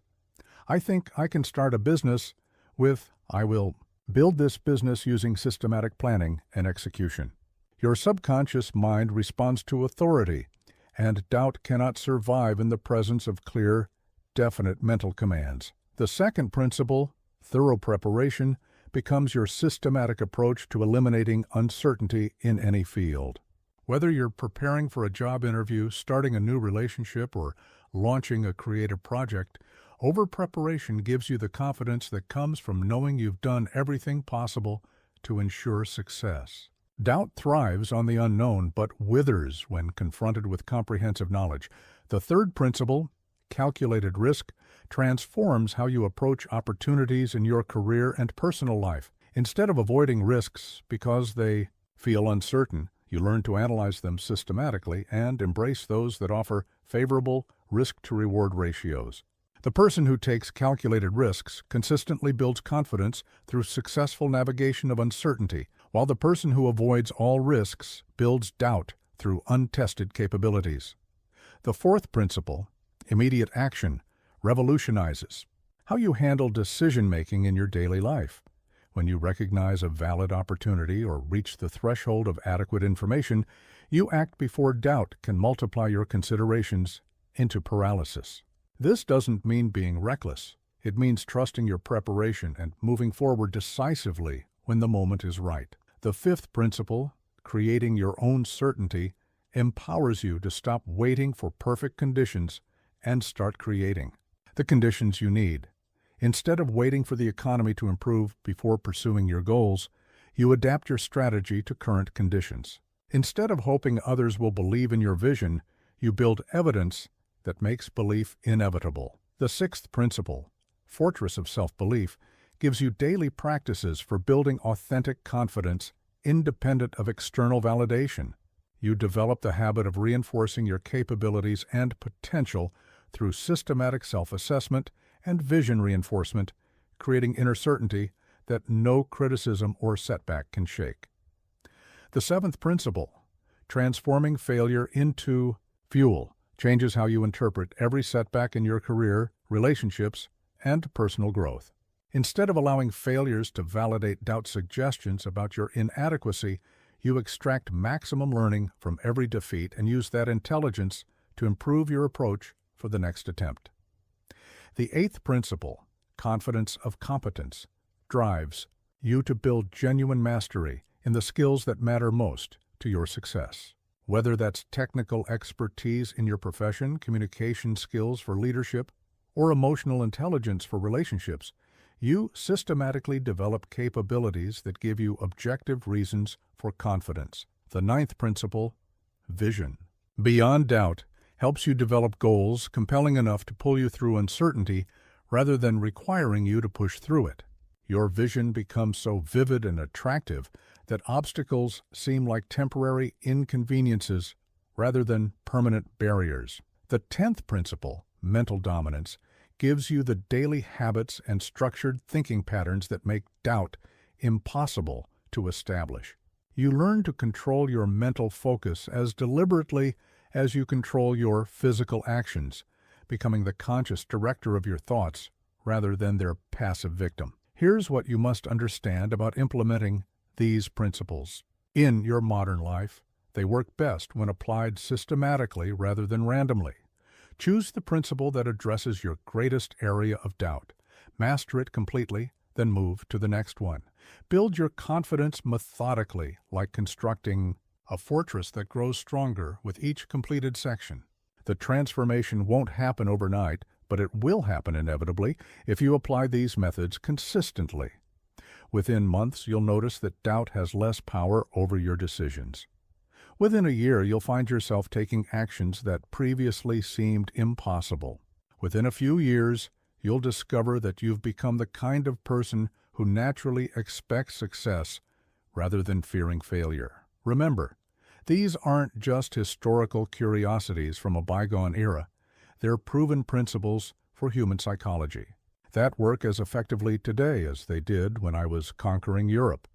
Speaker 1: "I think I can start a business," with, "I will build this business using systematic planning and execution." Your subconscious mind responds to authority, and doubt cannot survive in the presence of clear, definite mental commands. The second principle, thorough preparation, becomes your systematic approach to eliminating uncertainty in any field. Whether you're preparing for a job interview, starting a new relationship, or launching a creative project, over-preparation gives you the confidence that comes from knowing you've done everything possible to ensure success. Doubt thrives on the unknown, but withers when confronted with comprehensive knowledge. The third principle, calculated risk, transforms how you approach opportunities in your career and personal life. Instead of avoiding risks because they feel uncertain, you learn to analyze them systematically and embrace those that offer favorable risk-to-reward ratios. The person who takes calculated risks consistently builds confidence through successful navigation of uncertainty, while the person who avoids all risks builds doubt through untested capabilities. The fourth principle, immediate action, revolutionizes how you handle decision-making in your daily life. When you recognize a valid opportunity or reach the threshold of adequate information, you act before doubt can multiply your considerations into paralysis. This doesn't mean being reckless. It means trusting your preparation and moving forward decisively when the moment is right. The fifth principle, creating your own certainty, empowers you to stop waiting for perfect conditions and start creating the conditions you need. Instead of waiting for the economy to improve before pursuing your goals, you adapt your strategy to current conditions. Instead of hoping others will believe in your vision, you build evidence that makes belief inevitable. The sixth principle, fortress of self-belief, gives you daily practices for building authentic confidence independent of external validation. You develop the habit of reinforcing your capabilities and potential through systematic self-assessment and vision reinforcement, creating inner certainty that no criticism or setback can shake. The seventh principle, transforming failure into fuel, changes how you interpret every setback in your career, relationships, and personal growth. Instead of allowing failures to validate doubt suggestions about your inadequacy, you extract maximum learning from every defeat and use that intelligence to improve your approach for the next attempt. The eighth principle, confidence of competence, drives you to build genuine mastery in the skills that matter most to your success. Whether that's technical expertise in your profession, communication skills for leadership, or emotional intelligence for relationships, you systematically develop capabilities that give you objective reasons for confidence. The ninth principle, vision. Beyond doubt, helps you develop goals compelling enough to pull you through uncertainty rather than requiring you to push through it. Your vision becomes so vivid and attractive that obstacles seem like temporary inconveniences rather than permanent barriers. The 10th principle, mental dominance, gives you the daily habits and structured thinking patterns that make doubt impossible to establish. You learn to control your mental focus as deliberately as you control your physical actions, becoming the conscious director of your thoughts rather than their passive victim. Here's what you must understand about implementing these principles. In your modern life, they work best when applied systematically rather than randomly. Choose the principle that addresses your greatest area of doubt. Master it completely, then move to the next one. Build your confidence methodically, like constructing a fortress that grows stronger with each completed section. The transformation won't happen overnight, but it will happen inevitably if you apply these methods consistently. Within months, you'll notice that doubt has less power over your decisions. Within a year, you'll find yourself taking actions that previously seemed impossible. Within a few years, you'll discover that you've become the kind of person who naturally expects success rather than fearing failure. Remember, these aren't just historical curiosities from a bygone era. They're proven principles for human psychology that work as effectively today as they did when I was conquering Europe.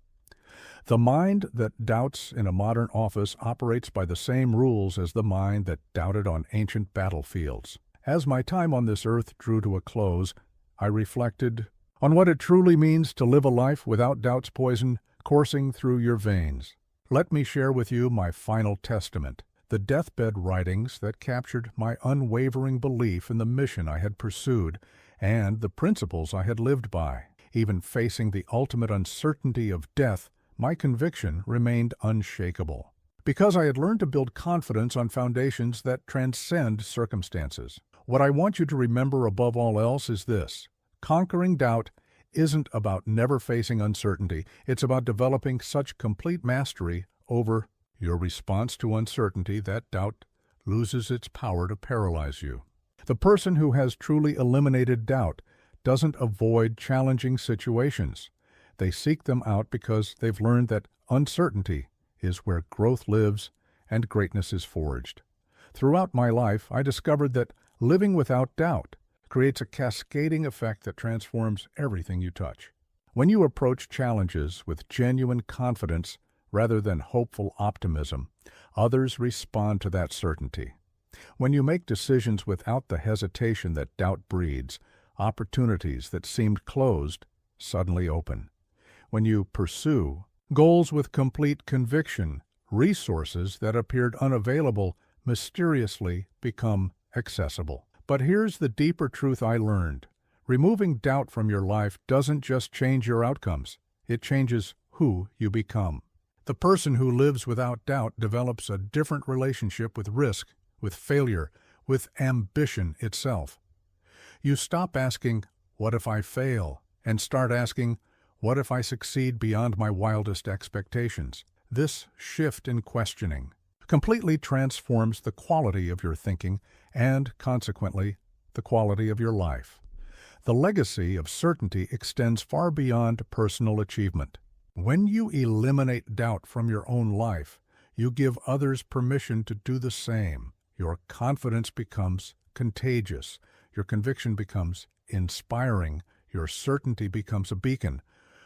Speaker 1: The mind that doubts in a modern office operates by the same rules as the mind that doubted on ancient battlefields. As my time on this earth drew to a close, I reflected on what it truly means to live a life without doubt's poison coursing through your veins. Let me share with you my final testament, the deathbed writings that captured my unwavering belief in the mission I had pursued and the principles I had lived by. Even facing the ultimate uncertainty of death, my conviction remained unshakable, because I had learned to build confidence on foundations that transcend circumstances. What I want you to remember above all else is this: conquering doubt isn't about never facing uncertainty. It's about developing such complete mastery over your response to uncertainty that doubt loses its power to paralyze you. The person who has truly eliminated doubt doesn't avoid challenging situations. They seek them out because they've learned that uncertainty is where growth lives and greatness is forged. Throughout my life, I discovered that living without doubt creates a cascading effect that transforms everything you touch. When you approach challenges with genuine confidence rather than hopeful optimism, others respond to that certainty. When you make decisions without the hesitation that doubt breeds, opportunities that seemed closed suddenly open. When you pursue goals with complete conviction, resources that appeared unavailable mysteriously become accessible. But here's the deeper truth I learned. Removing doubt from your life doesn't just change your outcomes. It changes who you become. The person who lives without doubt develops a different relationship with risk, with failure, with ambition itself. You stop asking, "What if I fail?" and start asking, "What if I succeed beyond my wildest expectations?" This shift in questioning completely transforms the quality of your thinking and, consequently, the quality of your life. The legacy of certainty extends far beyond personal achievement. When you eliminate doubt from your own life, you give others permission to do the same. Your confidence becomes contagious. Your conviction becomes inspiring. Your certainty becomes a beacon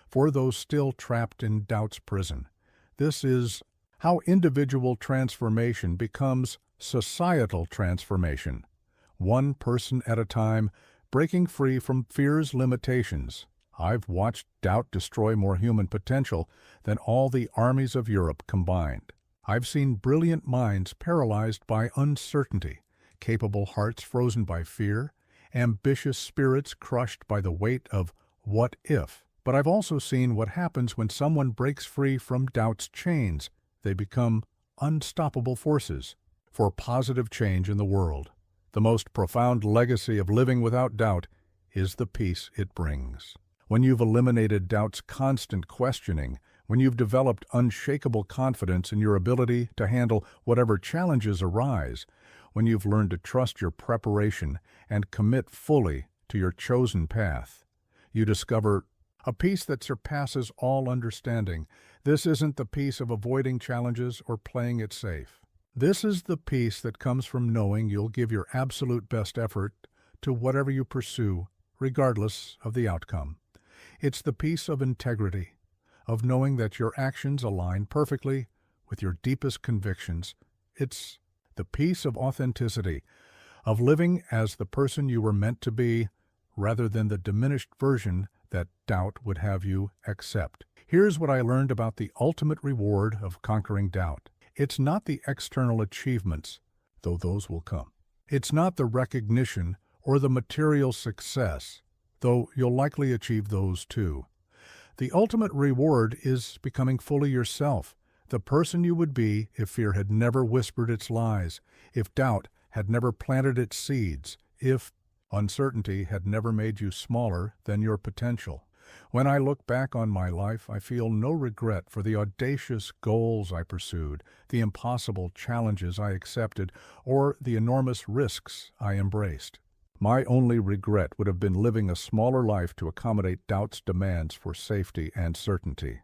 Speaker 1: for those still trapped in doubt's prison. This is how individual transformation becomes societal transformation, one person at a time, breaking free from fear's limitations. I've watched doubt destroy more human potential than all the armies of Europe combined. I've seen brilliant minds paralyzed by uncertainty, capable hearts frozen by fear, ambitious spirits crushed by the weight of what if. But I've also seen what happens when someone breaks free from doubt's chains. They become unstoppable forces for positive change in the world. The most profound legacy of living without doubt is the peace it brings. When you've eliminated doubt's constant questioning, when you've developed unshakable confidence in your ability to handle whatever challenges arise, when you've learned to trust your preparation and commit fully to your chosen path, you discover a peace that surpasses all understanding. This isn't the peace of avoiding challenges or playing it safe. This is the peace that comes from knowing you'll give your absolute best effort to whatever you pursue, regardless of the outcome. It's the peace of integrity, of knowing that your actions align perfectly with your deepest convictions. It's the peace of authenticity, of living as the person you were meant to be, rather than the diminished version that doubt would have you accept. Here's what I learned about the ultimate reward of conquering doubt. It's not the external achievements, though those will come. It's not the recognition or the material success, though you'll likely achieve those too. The ultimate reward is becoming fully yourself, the person you would be if fear had never whispered its lies, if doubt had never planted its seeds, if uncertainty had never made you smaller than your potential. When I look back on my life, I feel no regret for the audacious goals I pursued, the impossible challenges I accepted, or the enormous risks I embraced. My only regret would have been living a smaller life to accommodate doubt's demands for safety and certainty.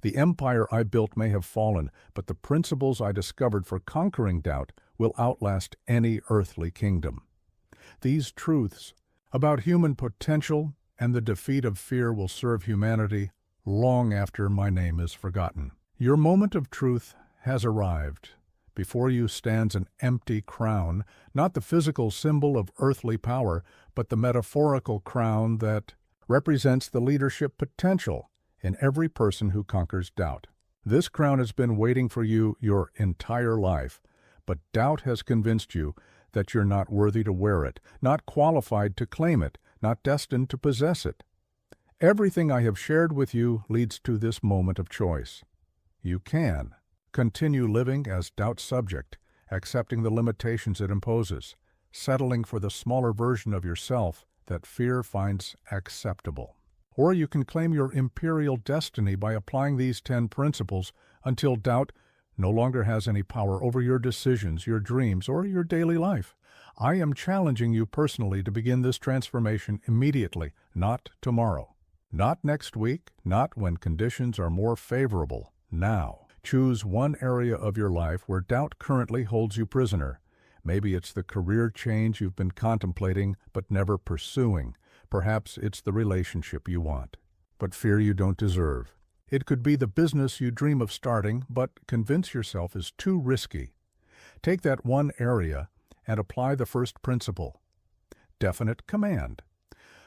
Speaker 1: The empire I built may have fallen, but the principles I discovered for conquering doubt will outlast any earthly kingdom. These truths about human potential and the defeat of fear will serve humanity long after my name is forgotten. Your moment of truth has arrived. Before you stands an empty crown, not the physical symbol of earthly power, but the metaphorical crown that represents the leadership potential in every person who conquers doubt. This crown has been waiting for you your entire life, but doubt has convinced you that you're not worthy to wear it, not qualified to claim it, not destined to possess it. Everything I have shared with you leads to this moment of choice. You can continue living as doubt's subject, accepting the limitations it imposes, settling for the smaller version of yourself that fear finds acceptable. Or you can claim your imperial destiny by applying these 10 principles until doubt no longer has any power over your decisions, your dreams, or your daily life. I am challenging you personally to begin this transformation immediately, not tomorrow. Not next week, not when conditions are more favorable. Now. Choose one area of your life where doubt currently holds you prisoner. Maybe it's the career change you've been contemplating but never pursuing. Perhaps it's the relationship you want, but fear you don't deserve. It could be the business you dream of starting, but convince yourself is too risky. Take that one area and apply the first principle. Definite command.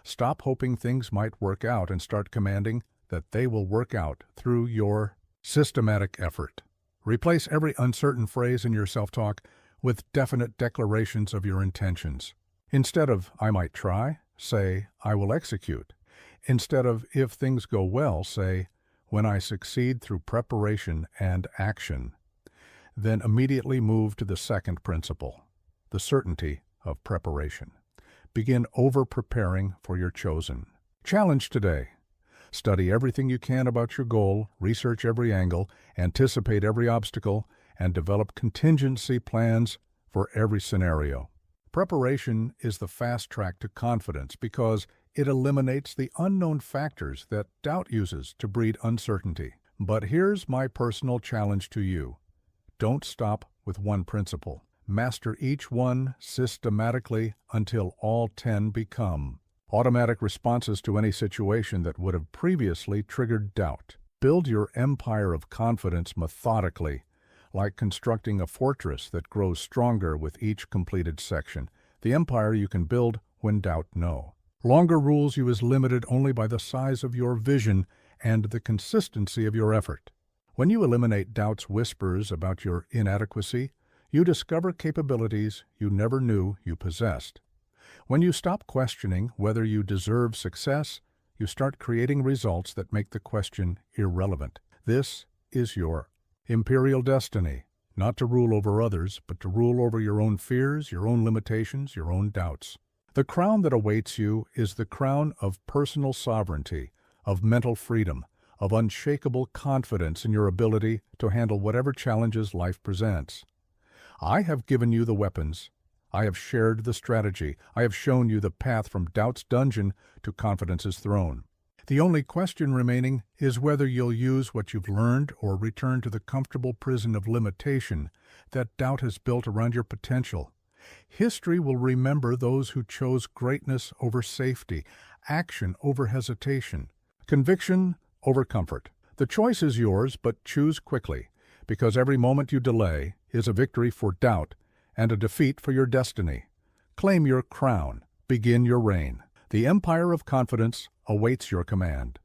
Speaker 1: Stop hoping things might work out and start commanding that they will work out through your systematic effort. Replace every uncertain phrase in your self-talk with definite declarations of your intentions. Instead of, "I might try," say, "I will execute." Instead of, "If things go well," say, "When I succeed through preparation and action." Then immediately move to the second principle, the certainty of preparation. Begin over-preparing for your chosen. Challenge today. Study everything you can about your goal, research every angle, anticipate every obstacle, and develop contingency plans for every scenario. Preparation is the fast track to confidence because it eliminates the unknown factors that doubt uses to breed uncertainty. But here's my personal challenge to you. Don't stop with one principle. Master each one systematically until all 10 become automatic responses to any situation that would have previously triggered doubt. Build your empire of confidence methodically, like constructing a fortress that grows stronger with each completed section. The empire you can build when doubt no longer rules you is limited only by the size of your vision and the consistency of your effort. When you eliminate doubt's whispers about your inadequacy, you discover capabilities you never knew you possessed. When you stop questioning whether you deserve success, you start creating results that make the question irrelevant. This is your imperial destiny, not to rule over others, but to rule over your own fears, your own limitations, your own doubts. The crown that awaits you is the crown of personal sovereignty, of mental freedom, of unshakable confidence in your ability to handle whatever challenges life presents. I have given you the weapons. I have shared the strategy. I have shown you the path from doubt's dungeon to confidence's throne. The only question remaining is whether you'll use what you've learned or return to the comfortable prison of limitation that doubt has built around your potential. History will remember those who chose greatness over safety, action over hesitation, conviction over comfort. The choice is yours, but choose quickly, because every moment you delay is a victory for doubt and a defeat for your destiny. Claim your crown. Begin your reign. The empire of confidence awaits your command.